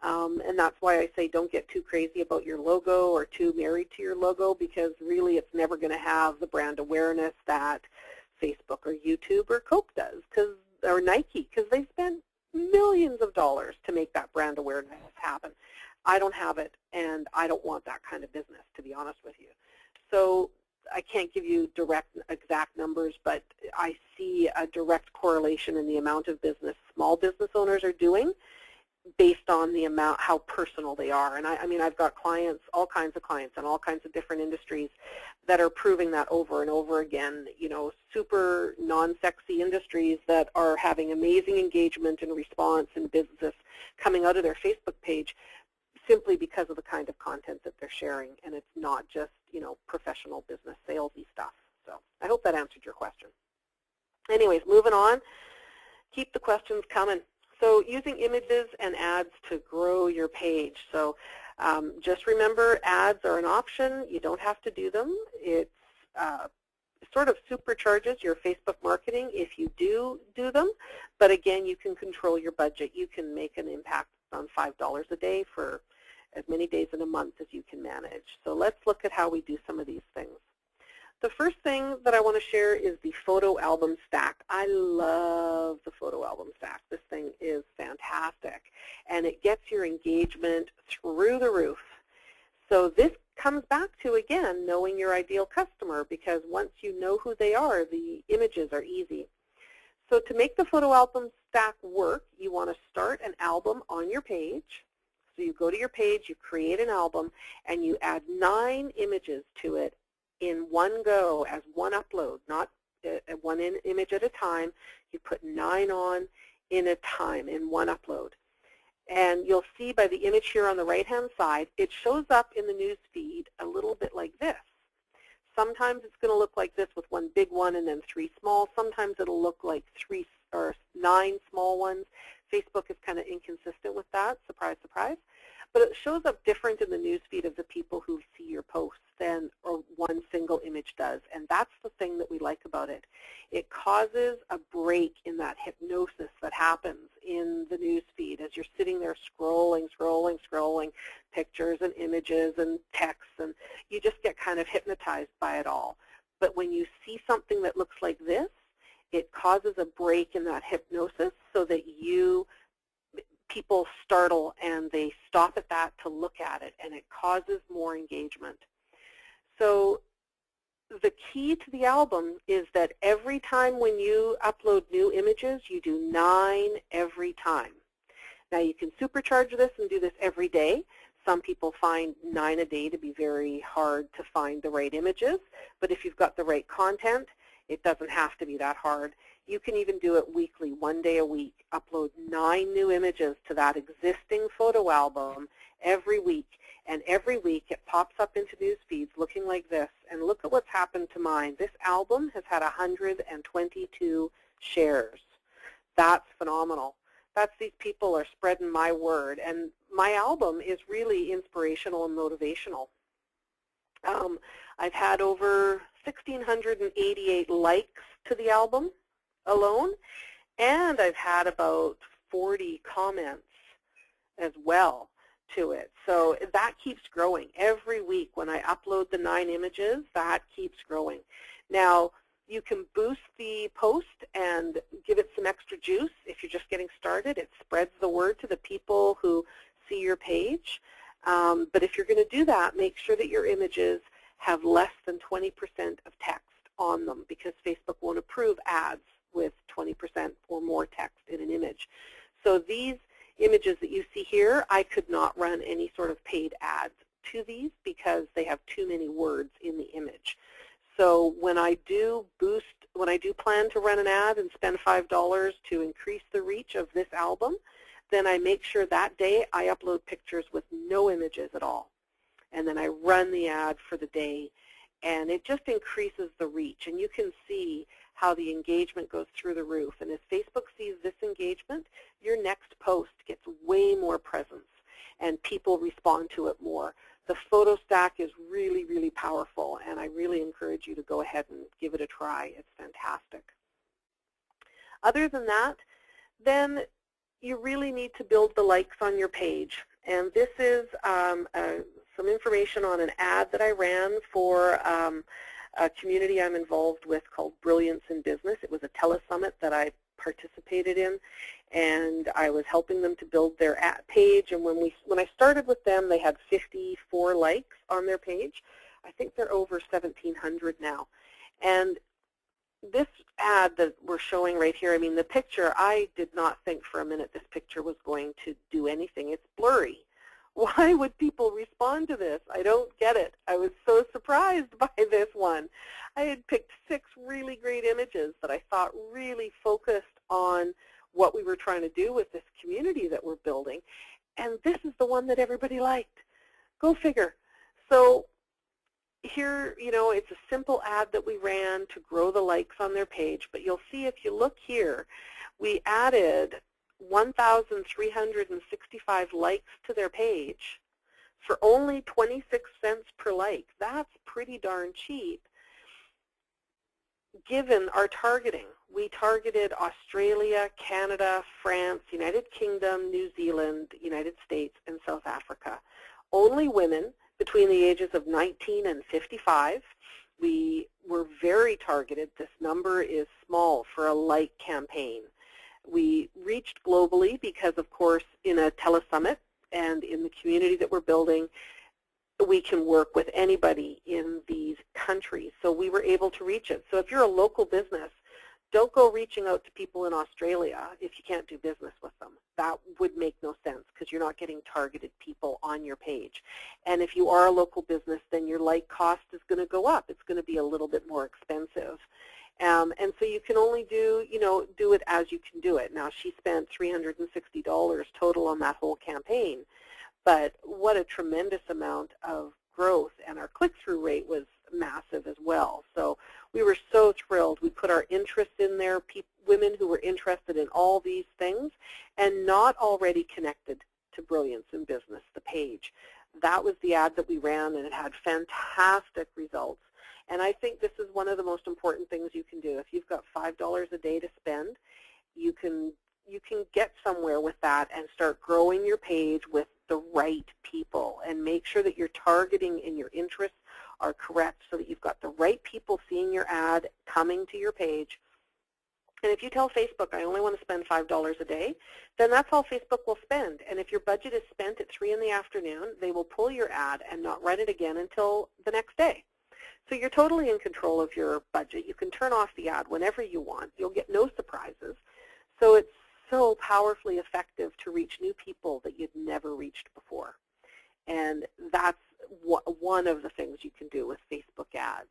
And that's why I say don't get too crazy about your logo or too married to your logo, because really it's never going to have the brand awareness that Facebook or YouTube or Coke does, or Nike, because they spend millions of dollars to make that brand awareness happen. I don't have it, and I don't want that kind of business, to be honest with you. So I can't give you direct, exact numbers, but I see a direct correlation in the amount of business small business owners are doing based on the amount, how personal they are. And I mean, I've got clients, all kinds of clients in all kinds of different industries that are proving that over and over again, you know, super non-sexy industries that are having amazing engagement and response and business coming out of their Facebook page simply because of the kind of content that they're sharing, and it's not just, you know, professional business salesy stuff. So I hope that answered your question. Anyways, moving on, keep the questions coming. So using images and ads to grow your page. So just remember, ads are an option. You don't have to do them. It sort of supercharges your Facebook marketing if you do them. But again, you can control your budget. You can make an impact on $5 a day for as many days in a month as you can manage. So let's look at how we do some of these things. The first thing that I want to share is the photo album stack. I love the photo album stack. This thing is fantastic, and it gets your engagement through the roof. So this comes back to, again, knowing your ideal customer, because once you know who they are, the images are easy. So to make the photo album stack work, you want to start an album on your page. So you go to your page, you create an album, and you add 9 images to it in one go as one upload, not one image at a time. You put 9 on in a time in one upload. And you'll see by the image here on the right-hand side, it shows up in the news feed a little bit like this. Sometimes it's going to look like this with one big one and then 3 small. Sometimes it'll look like 3 or 9 small ones. Facebook is kind of inconsistent with that, surprise, surprise. But it shows up different in the news feed of the people who see your posts than one single image does. And that's the thing that we like about it. It causes a break in that hypnosis that happens in the news feed as you're sitting there scrolling pictures and images and texts, and you just get kind of hypnotized by it all. But when you see something that looks like this, it causes a break in that hypnosis so that people startle and they stop at that to look at it, and it causes more engagement. So the key to the album is that every time when you upload new images, you do 9 every time. Now you can supercharge this and do this every day. Some people find 9 a day to be very hard to find the right images, but if you've got the right content, it doesn't have to be that hard. You can even do it weekly, 1 day a week. Upload 9 new images to that existing photo album every week. And every week it pops up into news feeds looking like this. And look at what's happened to mine. This album has had 122 shares. That's phenomenal. That's these people are spreading my word. And my album is really inspirational and motivational. I've had over 1,688 likes to the album alone, and I've had about 40 comments as well to it. So that keeps growing. Every week when I upload the 9 images, that keeps growing. Now, you can boost the post and give it some extra juice if you're just getting started. It spreads the word to the people who see your page. But if you're going to do that, make sure that your images have less than 20% of text on them, because Facebook won't approve ads with 20% or more text in an image. So these images that you see here, I could not run any sort of paid ads to these because they have too many words in the image. So when I do plan to run an ad and spend $5 to increase the reach of this album, then I make sure that day I upload pictures with no images at all. And then I run the ad for the day, and it just increases the reach. And you can see how the engagement goes through the roof. And as Facebook sees this engagement, your next post gets way more presence, and people respond to it more. The photo stack is really, really powerful, and I really encourage you to go ahead and give it a try. It's fantastic. Other than that, then you really need to build the likes on your page. And this is some information on an ad that I ran for a community I'm involved with called Brilliance in Business. It was a telesummit that I participated in, and I was helping them to build their ad page. And when I started with them, they had 54 likes on their page. I think they're over 1,700 now. And this ad that we're showing right here, I mean, the picture, I did not think for a minute this picture was going to do anything. It's blurry. Why would people respond to this? I don't get it. I was so surprised by this one. I had picked 6 really great images that I thought really focused on what we were trying to do with this community that we're building, and this is the one that everybody liked. Go figure. So here, you know, it's a simple ad that we ran to grow the likes on their page, but you'll see if you look here, we added 1,365 likes to their page for only 26 cents per like. That's pretty darn cheap given our targeting. We targeted Australia, Canada, France, United Kingdom, New Zealand, United States, and South Africa. Only women between the ages of 19 and 55. We were very targeted. This number is small for a like campaign. We reached globally because, of course, in a telesummit and in the community that we're building, we can work with anybody in these countries. So we were able to reach it. So if you're a local business, don't go reaching out to people in Australia if you can't do business with them. That would make no sense because you're not getting targeted people on your page. And if you are a local business, then your like cost is going to go up. It's going to be a little bit more expensive. And so you can only do, do it as you can do it. Now, she spent $360 total on that whole campaign, but what a tremendous amount of growth, and our click-through rate was massive as well. So we were so thrilled. We put our interest in there, women who were interested in all these things and not already connected to Brilliance in Business, the page. That was the ad that we ran, and it had fantastic results. And I think this is one of the most important things you can do. If you've got $5 a day to spend, you can get somewhere with that and start growing your page with the right people, and make sure that your targeting and your interests are correct so that you've got the right people seeing your ad, coming to your page. And if you tell Facebook, I only want to spend $5 a day, then that's all Facebook will spend. And if your budget is spent at 3 in the afternoon, they will pull your ad and not run it again until the next day. So you're totally in control of your budget. You can turn off the ad whenever you want. You'll get no surprises. So it's so powerfully effective to reach new people that you'd never reached before. And that's one of the things you can do with Facebook ads.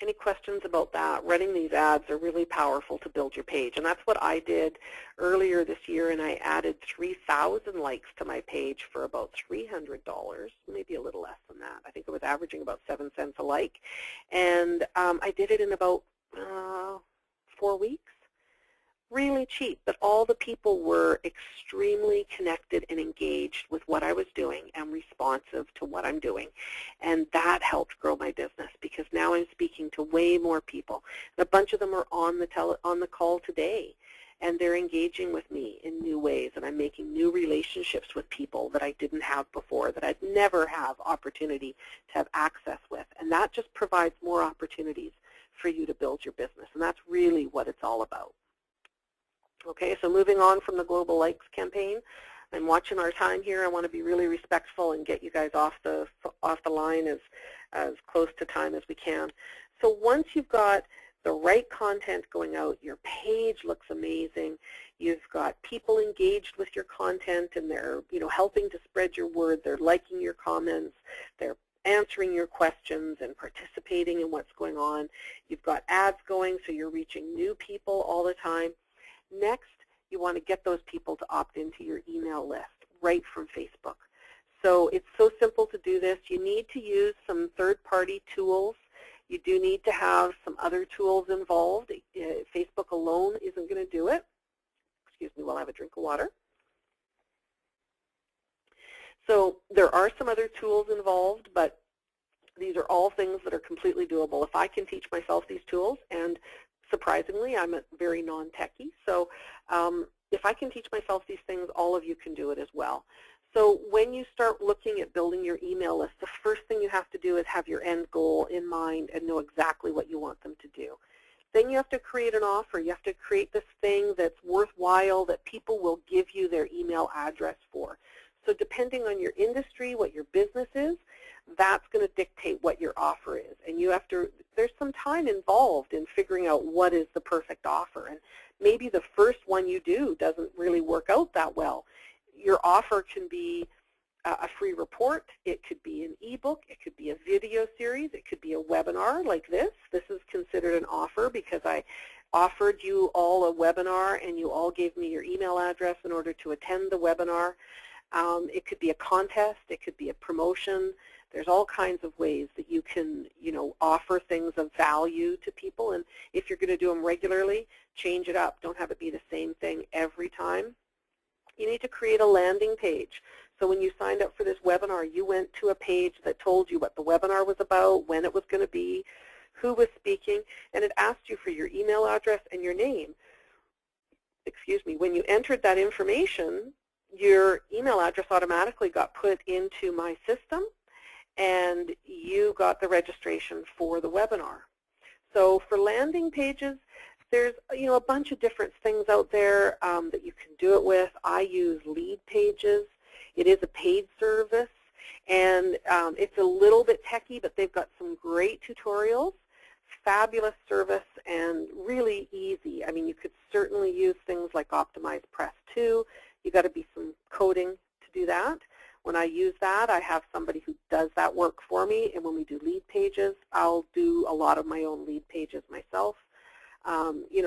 Any questions about that? Running these ads are really powerful to build your page. And that's what I did earlier this year, and I added 3,000 likes to my page for about $300, maybe a little less than that. I think it was averaging about 7 cents a like. And I did it in about 4 weeks. Really cheap, but all the people were extremely connected and engaged with what I was doing and responsive to what I'm doing. And that helped grow my business, because now I'm speaking to way more people. And a bunch of them are on the call today, and they're engaging with me in new ways, and I'm making new relationships with people that I didn't have before, that I'd never have opportunity to have access with. And that just provides more opportunities for you to build your business, and that's really what it's all about. Okay, so moving on from the Global Likes campaign, I'm watching our time here. I want to be really respectful and get you guys off the line as close to time as we can. So once you've got the right content going out, your page looks amazing, you've got people engaged with your content, and they're helping to spread your word, they're liking your comments, they're answering your questions and participating in what's going on. You've got ads going, so you're reaching new people all the time. Next, you want to get those people to opt into your email list right from Facebook. So it's so simple to do this. You need to use some third-party tools. You do need to have some other tools involved. Facebook alone isn't going to do it. Excuse me while I have a drink of water. So there are some other tools involved, but these are all things that are completely doable. If I can teach myself these tools, and surprisingly, I'm a very non-techie, so if I can teach myself these things, all of you can do it as well. So when you start looking at building your email list, the first thing you have to do is have your end goal in mind and know exactly what you want them to do. Then you have to create an offer. You have to create this thing that's worthwhile, that people will give you their email address for. So depending on your industry, what your business is, that's going to dictate what your offer is. And you have to, there's some time involved in figuring out what is the perfect offer. And maybe the first one you do doesn't really work out that well. Your offer can be a free report, it could be an ebook, it could be a video series, it could be a webinar like this. This is considered an offer because I offered you all a webinar and you all gave me your email address in order to attend the webinar. It could be a contest, it could be a promotion. There's all kinds of ways that you can, offer things of value to people. And if you're going to do them regularly, change it up. Don't have it be the same thing every time. You need to create a landing page. So when you signed up for this webinar, you went to a page that told you what the webinar was about, when it was going to be, who was speaking, and it asked you for your email address and your name. Excuse me. When you entered that information, your email address automatically got put into my system, and you got the registration for the webinar. So for landing pages, there's a bunch of different things out there that you can do it with. I use Lead Pages. It is a paid service, and it's a little bit techy, but they've got some great tutorials, fabulous service, and really easy. I mean, you could certainly use things like Optimize Press 2. You got to be some coding to do that. When I use that, I have somebody who does that work for me, and when we do lead pages, I'll do a lot of my own lead pages myself.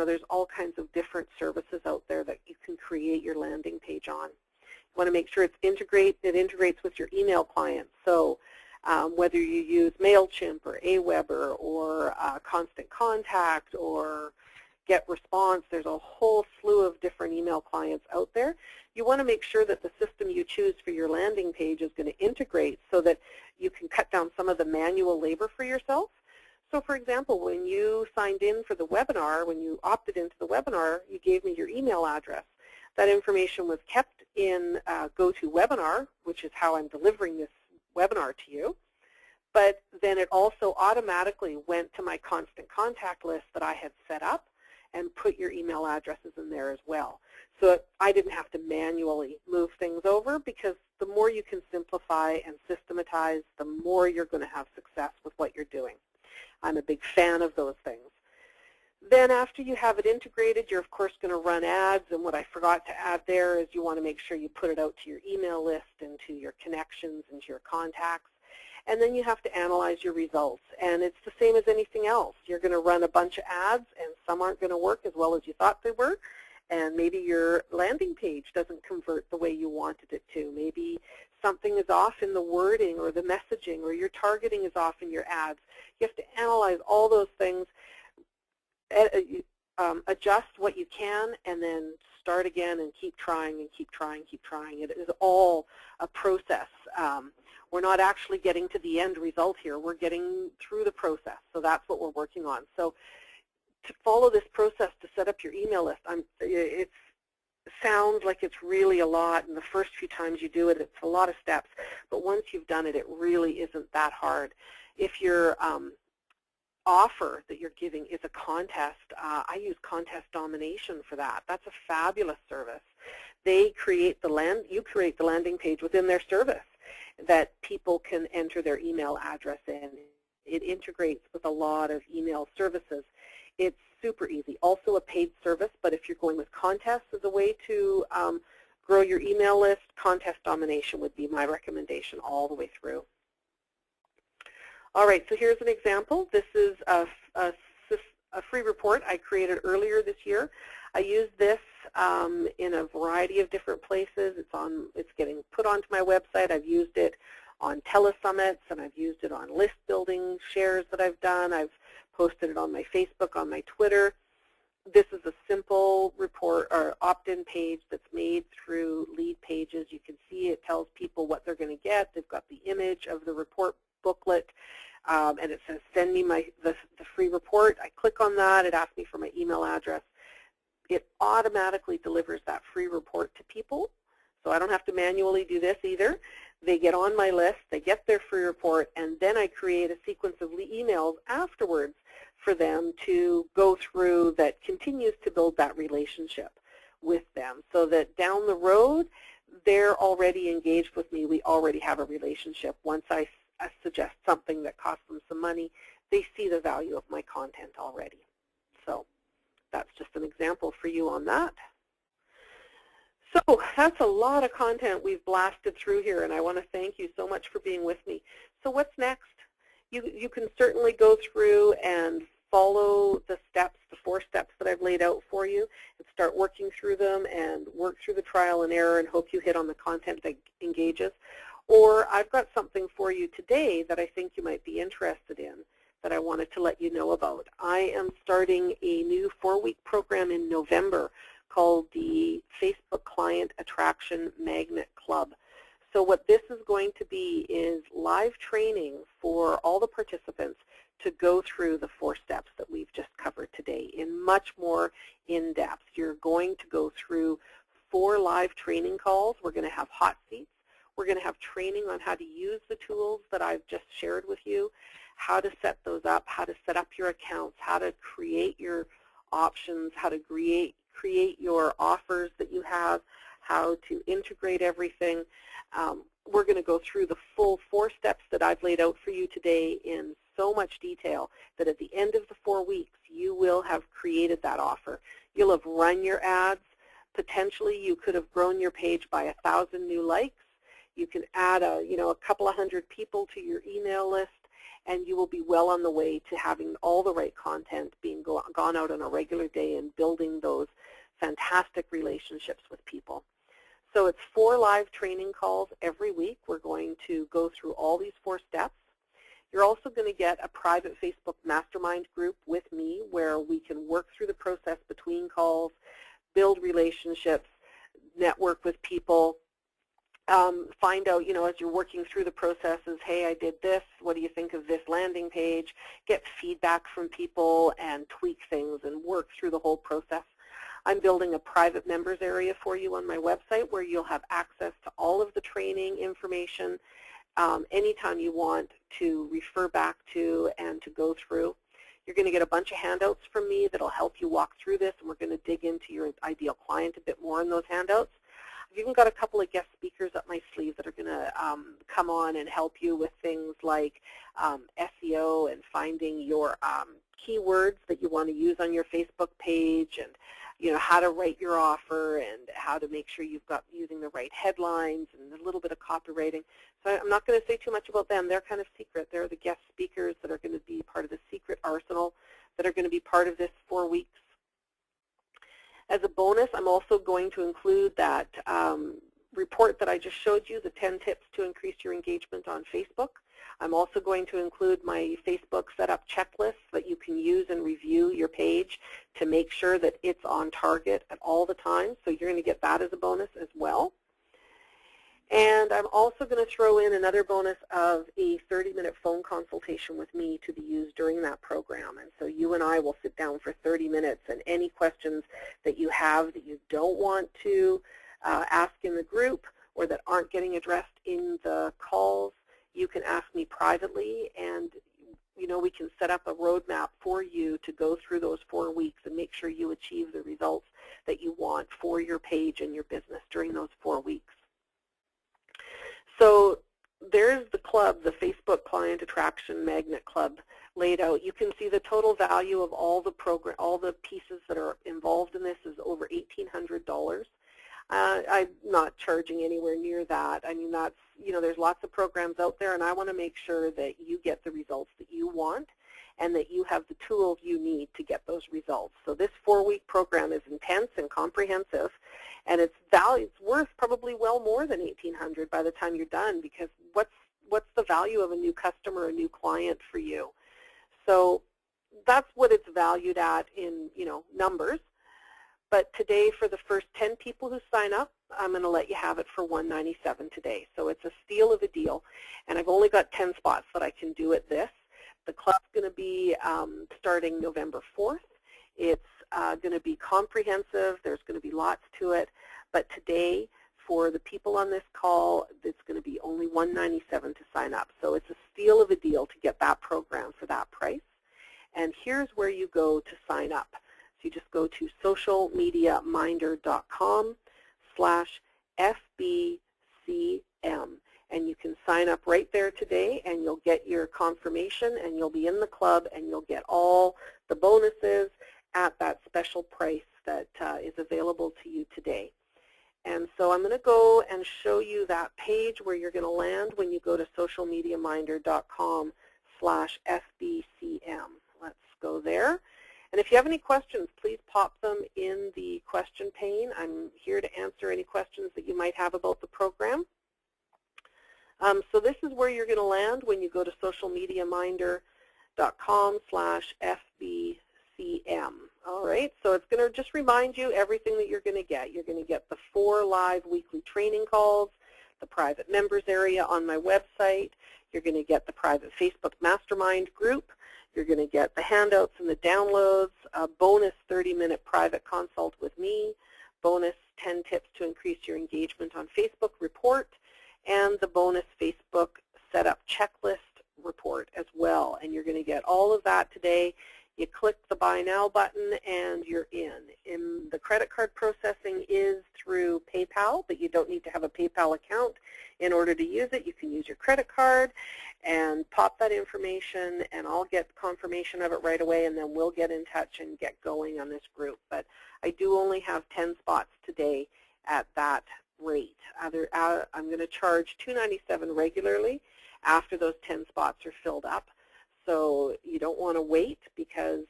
There's all kinds of different services out there that you can create your landing page on. You want to make sure it integrates with your email clients. So whether you use MailChimp or Aweber or Constant Contact or get response. There's a whole slew of different email clients out there. You want to make sure that the system you choose for your landing page is going to integrate so that you can cut down some of the manual labor for yourself. So for example, when you signed in for the webinar, when you opted into the webinar, you gave me your email address. That information was kept in GoToWebinar, which is how I'm delivering this webinar to you. But then it also automatically went to my constant contact list that I had set up and put your email addresses in there as well. So I didn't have to manually move things over, because the more you can simplify and systematize, the more you're going to have success with what you're doing. I'm a big fan of those things. Then after you have it integrated, you're of course going to run ads, and what I forgot to add there is you want to make sure you put it out to your email list and to your connections and to your contacts. And then you have to analyze your results, and it's the same as anything else. You're going to run a bunch of ads, and some aren't going to work as well as you thought they were, and maybe your landing page doesn't convert the way you wanted it to. Maybe something is off in the wording or the messaging, or your targeting is off in your ads. You have to analyze all those things, adjust what you can, and then start again and keep trying and keep trying, keep trying. It is all a process. We're not actually getting to the end result here. We're getting through the process, so that's what we're working on. So to follow this process to set up your email list, it sounds like it's really a lot, and the first few times you do it, it's a lot of steps. But once you've done it, it really isn't that hard. If your offer that you're giving is a contest, I use Contest Domination for that. That's a fabulous service. You create the landing page within their service that people can enter their email address in. It integrates with a lot of email services. It's super easy. Also a paid service, but if you're going with contests as a way to grow your email list, Contest Domination would be my recommendation all the way through. All right, so here's an example. This is a free report I created earlier this year. I use this in a variety of different places. It's getting put onto my website. I've used it on telesummits, and I've used it on list building shares that I've done. I've posted it on my Facebook, on my Twitter. This is a simple report or opt-in page that's made through Lead Pages. You can see it tells people what they're going to get. They've got the image of the report booklet, and it says send me the free report. I click on that. It asks me for my email address. It automatically delivers that free report to people, so I don't have to manually do this either. They get on my list, they get their free report, and then I create a sequence of emails afterwards for them to go through that continues to build that relationship with them, so that down the road they're already engaged with me. We already have a relationship. Once I suggest something that costs them some money, they see the value of my content already. So that's just an example for you on that. So that's a lot of content we've blasted through here, and I want to thank you so much for being with me. So what's next? You can certainly go through and follow the steps, the 4 steps that I've laid out for you, and start working through them and work through the trial and error and hope you hit on the content that engages. Or I've got something for you today that I think you might be interested in that I wanted to let you know about. I am starting a new 4-week program in November called the Facebook Client Attraction Magnet Club. So what this is going to be is live training for all the participants to go through the 4 steps that we've just covered today in much more in-depth. You're going to go through 4 live training calls. We're going to have hot seats. We're going to have training on how to use the tools that I've just shared with you, how to set those up, how to set up your accounts, how to create your options, how to create your offers that you have, how to integrate everything. We're going to go through the full 4 steps that I've laid out for you today in so much detail that at the end of the 4 weeks, you will have created that offer. You'll have run your ads. Potentially, you could have grown your page by 1,000 new likes. You can add a couple of hundred people to your email list, and you will be well on the way to having all the right content being gone out on a regular day and building those fantastic relationships with people. So it's 4 live training calls every week. We're going to go through all these 4 steps. You're also going to get a private Facebook mastermind group with me where we can work through the process between calls, build relationships, network with people, find out, as you're working through the processes, hey, I did this, what do you think of this landing page, get feedback from people and tweak things and work through the whole process. I'm building a private members area for you on my website where you'll have access to all of the training information anytime you want to refer back to and to go through. You're going to get a bunch of handouts from me that will help you walk through this, and we're going to dig into your ideal client a bit more in those handouts. I've even got a couple of guest speakers up my sleeve that are going to come on and help you with things like SEO and finding your keywords that you want to use on your Facebook page, and how to write your offer and how to make sure you've got using the right headlines and a little bit of copywriting. So I'm not going to say too much about them. They're kind of secret. They're the guest speakers that are going to be part of the secret arsenal that are going to be part of this 4 weeks. As a bonus, I'm also going to include that report that I just showed you, the 10 tips to increase your engagement on Facebook. I'm also going to include my Facebook setup checklist that you can use and review your page to make sure that it's on target at all the time. So you're going to get that as a bonus as well. And I'm also going to throw in another bonus of a 30-minute phone consultation with me to be used during that program. And so you and I will sit down for 30 minutes, and any questions that you have that you don't want to ask in the group or that aren't getting addressed in the calls, you can ask me privately, and we can set up a roadmap for you to go through those 4 weeks and make sure you achieve the results that you want for your page and your business during those 4 weeks. So there's the club, the Facebook Client Attraction Magnet Club laid out. You can see the total value of all the pieces that are involved in this is over $1,800. I'm not charging anywhere near that. I mean, that's, there's lots of programs out there, and I want to make sure that you get the results that you want and that you have the tools you need to get those results. So this 4-week program is intense and comprehensive, and it's worth probably well more than $1,800 by the time you're done, because what's the value of a new customer, a new client for you? So that's what it's valued at in numbers. But today, for the first 10 people who sign up, I'm going to let you have it for $197 today. So it's a steal of a deal, and I've only got 10 spots that I can do at this. The club's going to be starting November 4th. It's going to be comprehensive. There's going to be lots to it. But today, for the people on this call, it's going to be only $197 to sign up. So it's a steal of a deal to get that program for that price. And here's where you go to sign up. So you just go to socialmediaminder.com/FBCM, and you can sign up right there today, and you'll get your confirmation, and you'll be in the club, and you'll get all the bonuses at that special price that is available to you today. And so I'm going to go and show you that page where you're going to land when you go to socialmediaminder.com/FBCM. Let's go there. And if you have any questions, please pop them in the question pane. I'm here to answer any questions that you might have about the program. So this is where you're going to land when you go to socialmediaminder.com/FBCM. All right, so it's going to just remind you everything that you're going to get. You're going to get the 4 live weekly training calls, the private members area on my website. You're going to get the private Facebook mastermind group. You're going to get the handouts and the downloads, a bonus 30-minute private consult with me, bonus 10 tips to increase your engagement on Facebook report, and the bonus Facebook setup checklist report as well. And you're going to get all of that today. You click the Buy Now button and you're in. The credit card processing is through PayPal, but you don't need to have a PayPal account in order to use it. You can use your credit card and pop that information, and I'll get confirmation of it right away, and then we'll get in touch and get going on this group. But I do only have 10 spots today at that rate. I'm going to charge $297 regularly after those 10 spots are filled up. So you don't want to wait because,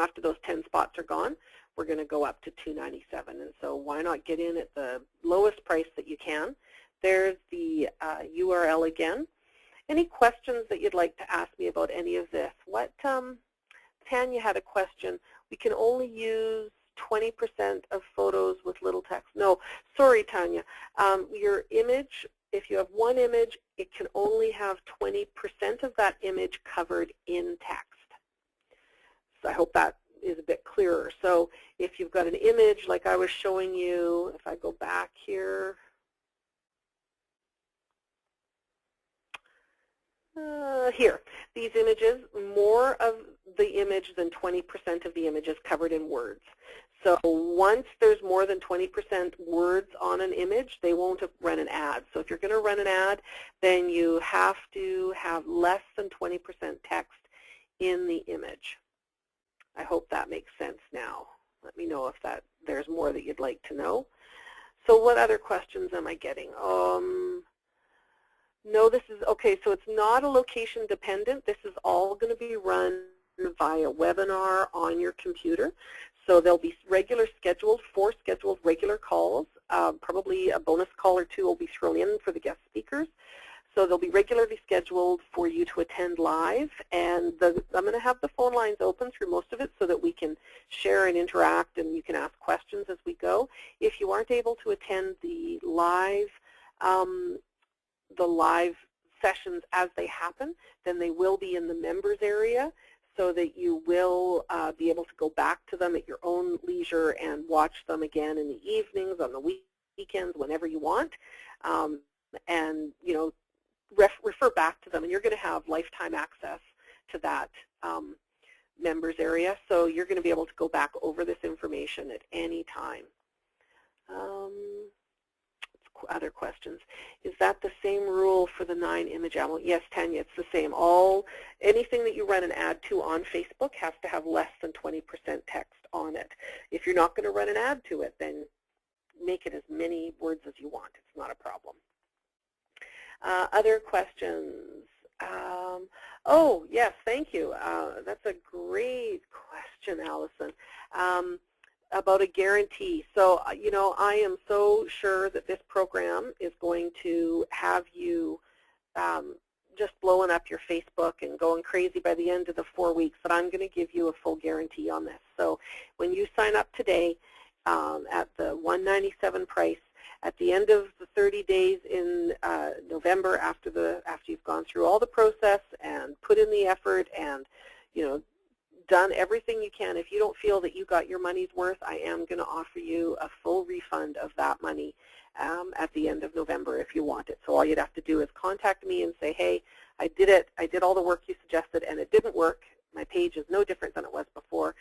after those 10 spots are gone, we're going to go up to $297. And so why not get in at the lowest price that you can? There's the URL again. Any questions that you'd like to ask me about any of this? What, Tanya had a question. We can only use 20% of photos with little text. No, sorry, Tanya. Your image, if you have one image, it can only have 20% of that image covered in text. So I hope that is a bit clearer. So if you've got an image like I was showing you, if I go back here, here, these images, more of the image than 20% of the image is covered in words. So once there's more than 20% words on an image, they won't run an ad. So if you're going to run an ad, then you have to have less than 20% text in the image. I hope that makes sense now. Let me know if there's more that you'd like to know. So what other questions am I getting? No, this is, okay, so it's not a location dependent. This is all going to be run via webinar on your computer. So there'll be four scheduled regular calls. Probably a bonus call or two will be thrown in for the guest speakers. So they'll be regularly scheduled for you to attend live, and I'm going to have the phone lines open through most of it so that we can share and interact and you can ask questions as we go. If you aren't able to attend the live sessions as they happen, then they will be in the members area so that you will be able to go back to them at your own leisure and watch them again in the evenings, on the weekends, whenever you want. And, you know, refer back to them, and you're going to have lifetime access to that members area, so you're going to be able to go back over this information at any time. Other questions. Is that the same rule for the 9-image album? Yes, Tanya, it's the same. Anything that you run an ad to on Facebook has to have less than 20% text on it. If you're not going to run an ad to it, then make it as many words as you want. It's not a problem. Other questions? Oh, yes, thank you. That's a great question, Allison. About a guarantee. So, you know, I am so sure that this program is going to have you just blowing up your Facebook and going crazy by the end of the 4 weeks, that I'm going to give you a full guarantee on this. So when you sign up today at the $197 price, at the end of the 30 days in November, after you've gone through all the process and put in the effort and, you know, done everything you can, if you don't feel that you got your money's worth, I am going to offer you a full refund of that money at the end of November if you want it. So all you'd have to do is contact me and say, hey, I did it. I did all the work you suggested and it didn't work. My page is no different than it was before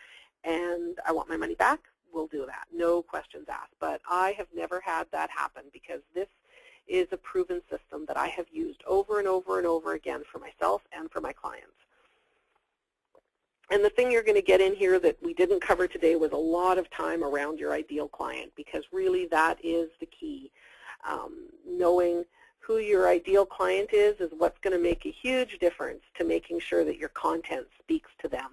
and I want my money back. We'll do that. No questions asked. But I have never had that happen because this is a proven system that I have used over and over and over again for myself and for my clients. And the thing you're going to get in here that we didn't cover today was a lot of time around your ideal client, because really that is the key. Knowing who your ideal client is what's going to make a huge difference to making sure that your content speaks to them.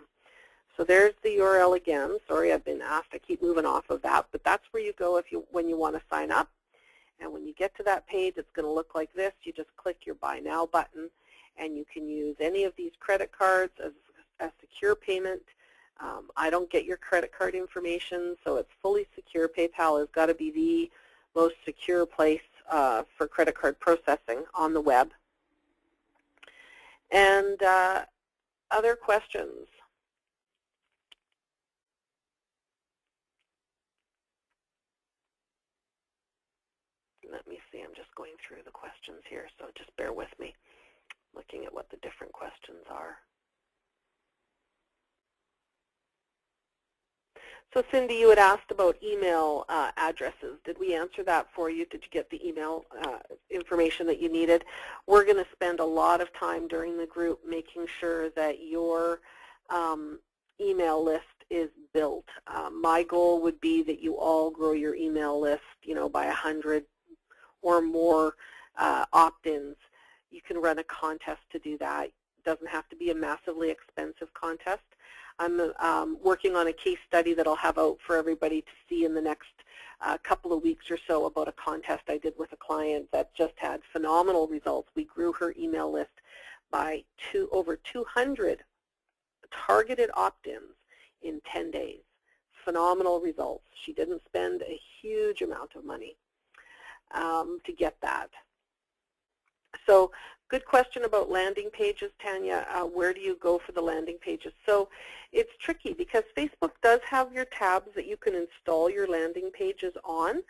So there's the URL again. Sorry, I've been asked to keep moving off of that, but that's where you go when you want to sign up. And when you get to that page, it's going to look like this. You just click your Buy Now button, and you can use any of these credit cards as a secure payment. I don't get your credit card information, so it's fully secure. PayPal has got to be the most secure place for credit card processing on the web. And other questions? Let me see, I'm just going through the questions here, so just bear with me, looking at what the different questions are. So Cindy, you had asked about email addresses. Did we answer that for you? Did you get the email information that you needed? We're going to spend a lot of time during the group making sure that your email list is built. My goal would be that you all grow your email list, you know, by 100 or more opt-ins. You can run a contest to do that. It doesn't have to be a massively expensive contest. I'm working on a case study that I'll have out for everybody to see in the next couple of weeks or so about a contest I did with a client that just had phenomenal results. We grew her email list by over 200 targeted opt-ins in 10 days. Phenomenal results. She didn't spend a huge amount of money to get that. So good question about landing pages, Tanya. Where do you go for the landing pages? So it's tricky because Facebook does have your tabs that you can install your landing pages on,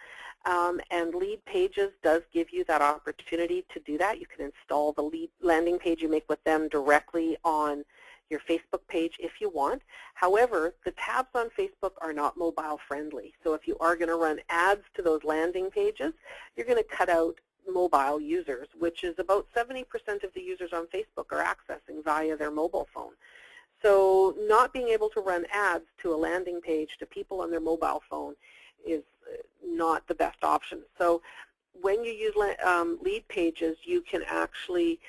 and Lead Pages does give you that opportunity to do that. You can install the lead landing page you make with them directly on your Facebook page if you want. However, the tabs on Facebook are not mobile friendly. So if you are going to run ads to those landing pages, you're going to cut out mobile users, which is about 70% of the users on Facebook are accessing via their mobile phone. So not being able to run ads to a landing page to people on their mobile phone is not the best option. So when you use Lead Pages, you can actually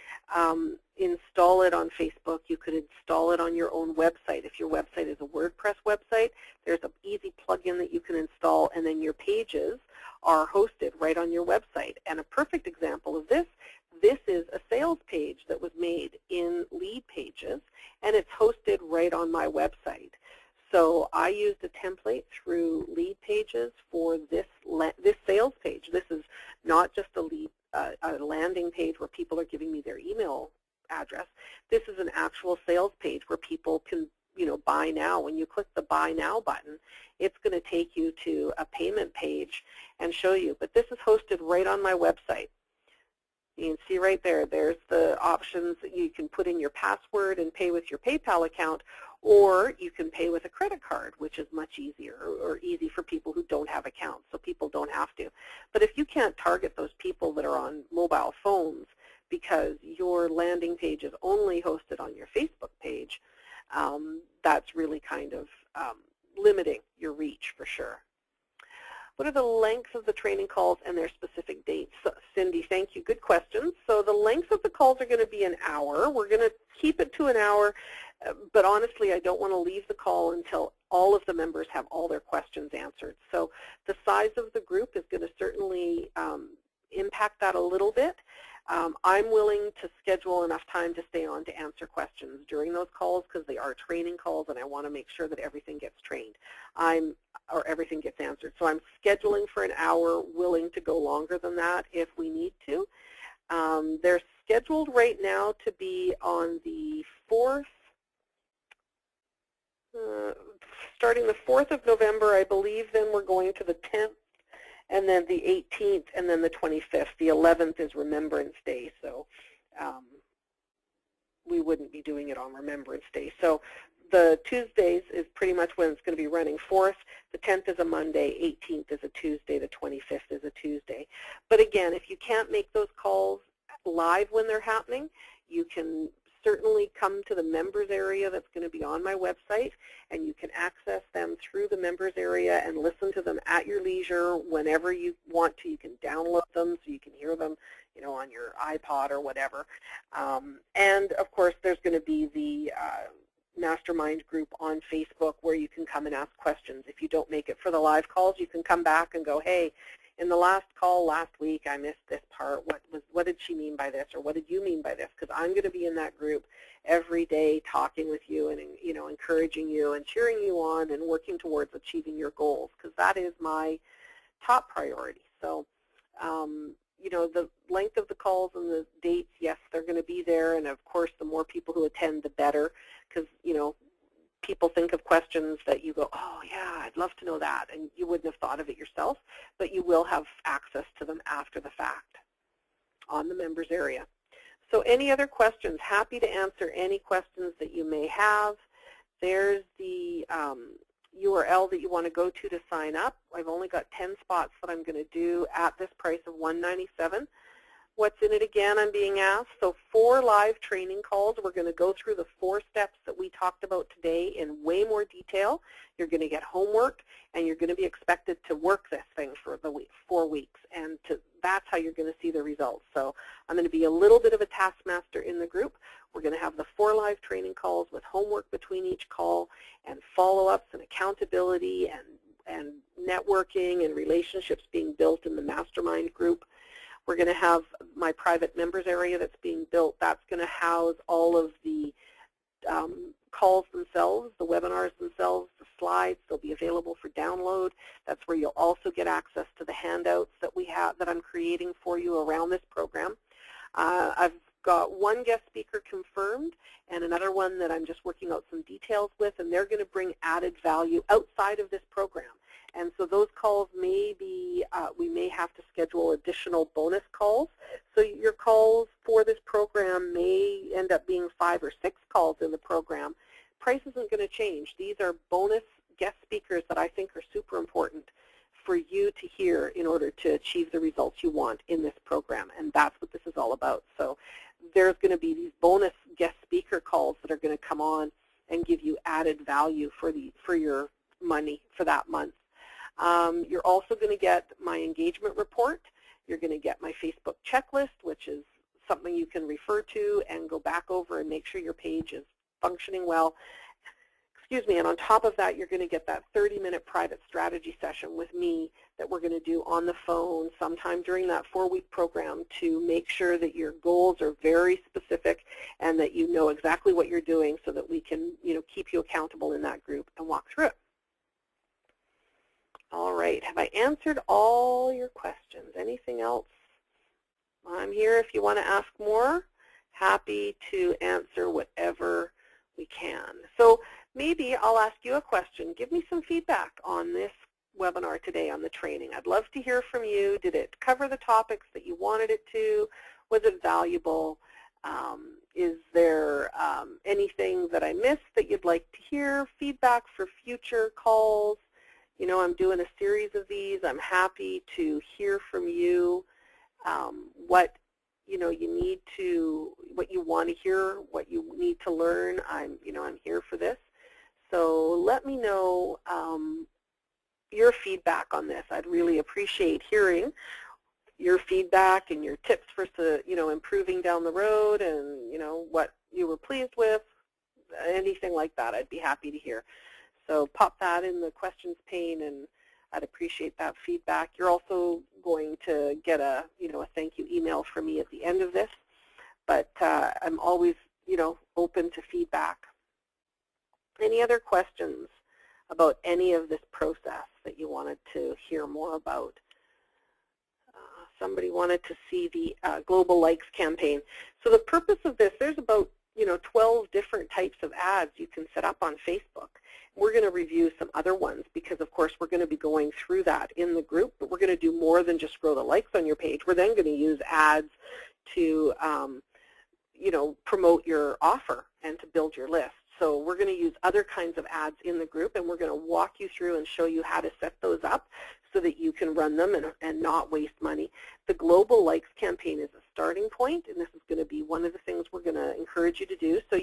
install it on Facebook. You could install it on your own website. If your website is a WordPress website, there's an easy plugin that you can install, and then your pages are hosted right on your website. And a perfect example of this is a sales page that was made in Lead Pages, and it's hosted right on my website. So I used a template through Lead Pages for this sales page. This is not just a landing page where people are giving me their email address. This is an actual sales page where people can, buy now. When you click the Buy Now button, it's going to take you to a payment page and show you. But this is hosted right on my website. You can see right there, there's the options that you can put in your password and pay with your PayPal account, or you can pay with a credit card, which is much easier, or easy for people who don't have accounts, so people don't have to. But if you can't target those people that are on mobile phones because your landing page is only hosted on your Facebook page, that's really kind of limiting your reach for sure. What are the lengths of the training calls and their specific dates? So, Cindy, thank you. Good questions. So the lengths of the calls are going to be an hour. We're going to keep it to an hour, but honestly, I don't want to leave the call until all of the members have all their questions answered. So the size of the group is going to certainly impact that a little bit. I'm willing to schedule enough time to stay on to answer questions during those calls because they are training calls, and I want to make sure that everything gets trained. Or everything gets answered. So I'm scheduling for an hour, willing to go longer than that if we need to. They're scheduled right now to be on the 4th, starting the 4th of November, I believe. Then we're going to the 10th, and then the 18th, and then the 25th. The 11th is Remembrance Day, so we wouldn't be doing it on Remembrance Day. So the Tuesdays is pretty much when it's going to be running. 4th, the 10th is a Monday, 18th is a Tuesday, the 25th is a Tuesday. But again, if you can't make those calls live when they're happening, you can certainly come to the members area that's going to be on my website, and you can access them through the members area and listen to them at your leisure whenever you want to. You can download them so you can hear them, on your iPod or whatever. And of course, there's going to be the mastermind group on Facebook where you can come and ask questions. If you don't make it for the live calls, you can come back and go, hey, in the last call last week I missed this part. What did she mean by this, or what did you mean by this? Because I'm going to be in that group every day talking with you and encouraging you and cheering you on and working towards achieving your goals, because that is my top priority. So the length of the calls and the dates, yes, they're going to be there, and of course the more people who attend, the better, because people think of questions that you go, oh yeah, I'd love to know that, and you wouldn't have thought of it yourself, but you will have access to them after the fact on the members area. So any other questions? Happy to answer any questions that you may have. There's the URL that you want to go to sign up. I've only got 10 spots that I'm going to do at this price of $197. What's in it again, I'm being asked? So 4 live training calls. We're going to go through the 4 steps that we talked about today in way more detail. You're going to get homework, and you're going to be expected to work this thing for the 4 weeks. And that's how you're going to see the results. So I'm going to be a little bit of a taskmaster in the group. We're going to have the 4 live training calls with homework between each call and follow-ups and accountability and networking and relationships being built in the mastermind group. We're going to have my private members area that's being built. That's going to house all of the calls themselves, the webinars themselves, the slides. They'll be available for download. That's where you'll also get access to the handouts that we have, that I'm creating for you around this program. I've got 1 guest speaker confirmed and another one that I'm just working out some details with, and they're going to bring added value outside of this program. And so those calls may be, we may have to schedule additional bonus calls. So your calls for this program may end up being 5 or 6 calls in the program. Price isn't going to change. These are bonus guest speakers that I think are super important for you to hear in order to achieve the results you want in this program. And that's what this is all about. So there's going to be these bonus guest speaker calls that are going to come on and give you added value for your money for that month. You're also going to get my engagement report. You're going to get my Facebook checklist, which is something you can refer to and go back over and make sure your page is functioning well. Excuse me, and on top of that, you're going to get that 30-minute private strategy session with me that we're going to do on the phone sometime during that 4-week program to make sure that your goals are very specific and that you know exactly what you're doing so that we can, keep you accountable in that group and walk through it. All right, have I answered all your questions? Anything else? I'm here if you want to ask more. Happy to answer whatever we can. So maybe I'll ask you a question. Give me some feedback on this webinar today on the training. I'd love to hear from you. Did it cover the topics that you wanted it to? Was it valuable? Is there anything that I missed that you'd like to hear? Feedback for future calls? I'm doing a series of these. I'm happy to hear from you what you need to, what you want to hear, what you need to learn. I'm here for this. So let me know your feedback on this. I'd really appreciate hearing your feedback and your tips for improving down the road, and what you were pleased with, anything like that. I'd be happy to hear. So pop that in the questions pane, and I'd appreciate that feedback. You're also going to get a thank you email from me at the end of this, but I'm always open to feedback. Any other questions about any of this process that you wanted to hear more about? Somebody wanted to see the Global Likes campaign. So the purpose of this, there's about 12 different types of ads you can set up on Facebook. We're going to review some other ones because, of course, we're going to be going through that in the group, but we're going to do more than just grow the likes on your page. We're then going to use ads to, promote your offer and to build your list. So we're going to use other kinds of ads in the group, and we're going to walk you through and show you how to set those up so that you can run them and not waste money. The Global Likes campaign is a starting point, and this is going to be one of the things we're going to encourage you to do. So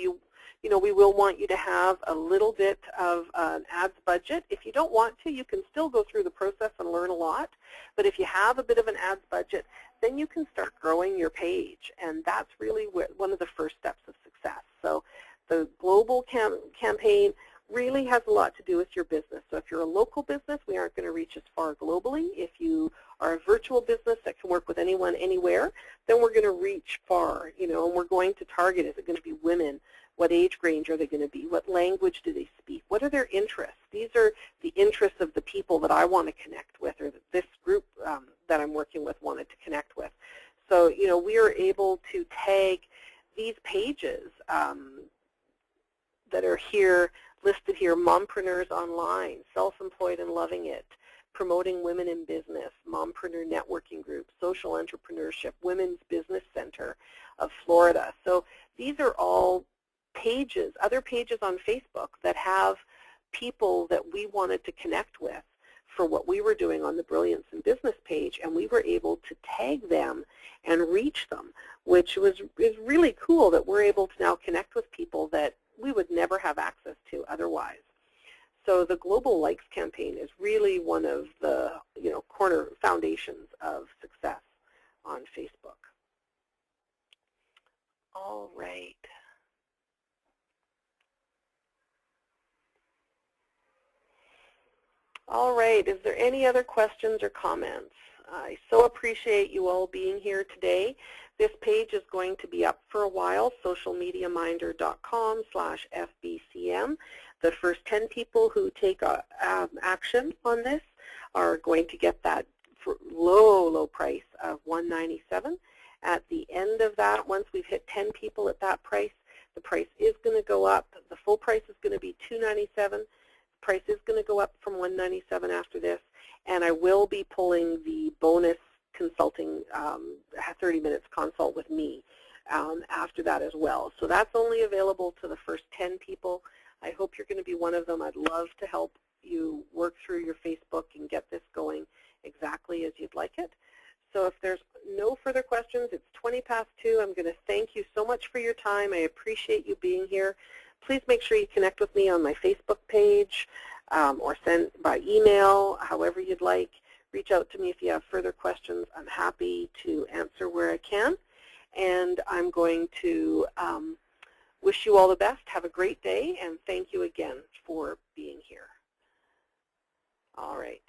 we will want you to have a little bit of an ads budget. If you don't want to, you can still go through the process and learn a lot. But if you have a bit of an ads budget, then you can start growing your page, and that's really one of the first steps of success. So the global campaign really has a lot to do with your business. So if you're a local business, we aren't going to reach as far globally. If you are a virtual business that can work with anyone, anywhere, then we're going to reach far, and we're going to target. Is it going to be women? What age range are they going to be? What language do they speak? What are their interests? These are the interests of the people that I want to connect with, or that this group that I'm working with wanted to connect with. So, we are able to tag these pages that are here, listed here: Mompreneurs Online, Self-Employed and Loving It, Promoting Women in Business, Mompreneur Networking Group, Social Entrepreneurship, Women's Business Center of Florida. So these are all pages, other pages on Facebook that have people that we wanted to connect with for what we were doing on the Brilliance in Business page, and we were able to tag them and reach them, which is really cool that we're able to now connect with people that we would never have access to otherwise. So the Global Likes campaign is really one of the corner foundations of success on Facebook. All right. All right, is there any other questions or comments? I so appreciate you all being here today. This page is going to be up for a while, socialmediaminder.com/FBCM. The first 10 people who take action on this are going to get that low price of $197. At the end of that, once we've hit 10 people at that price, the price is going to go up. The full price is going to be $297. Price is going to go up from $197 after this, and I will be pulling the bonus consulting 30 minutes consult with me after that as well. So that's only available to the first 10 people. I hope you're going to be one of them. I'd love to help you work through your Facebook and get this going exactly as you'd like it. So if there's no further questions, it's 2:20. I'm going to thank you so much for your time. I appreciate you being here. Please make sure you connect with me on my Facebook page or send by email, however you'd like. Reach out to me if you have further questions. I'm happy to answer where I can. And I'm going to wish you all the best. Have a great day, and thank you again for being here. All right.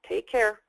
Take care.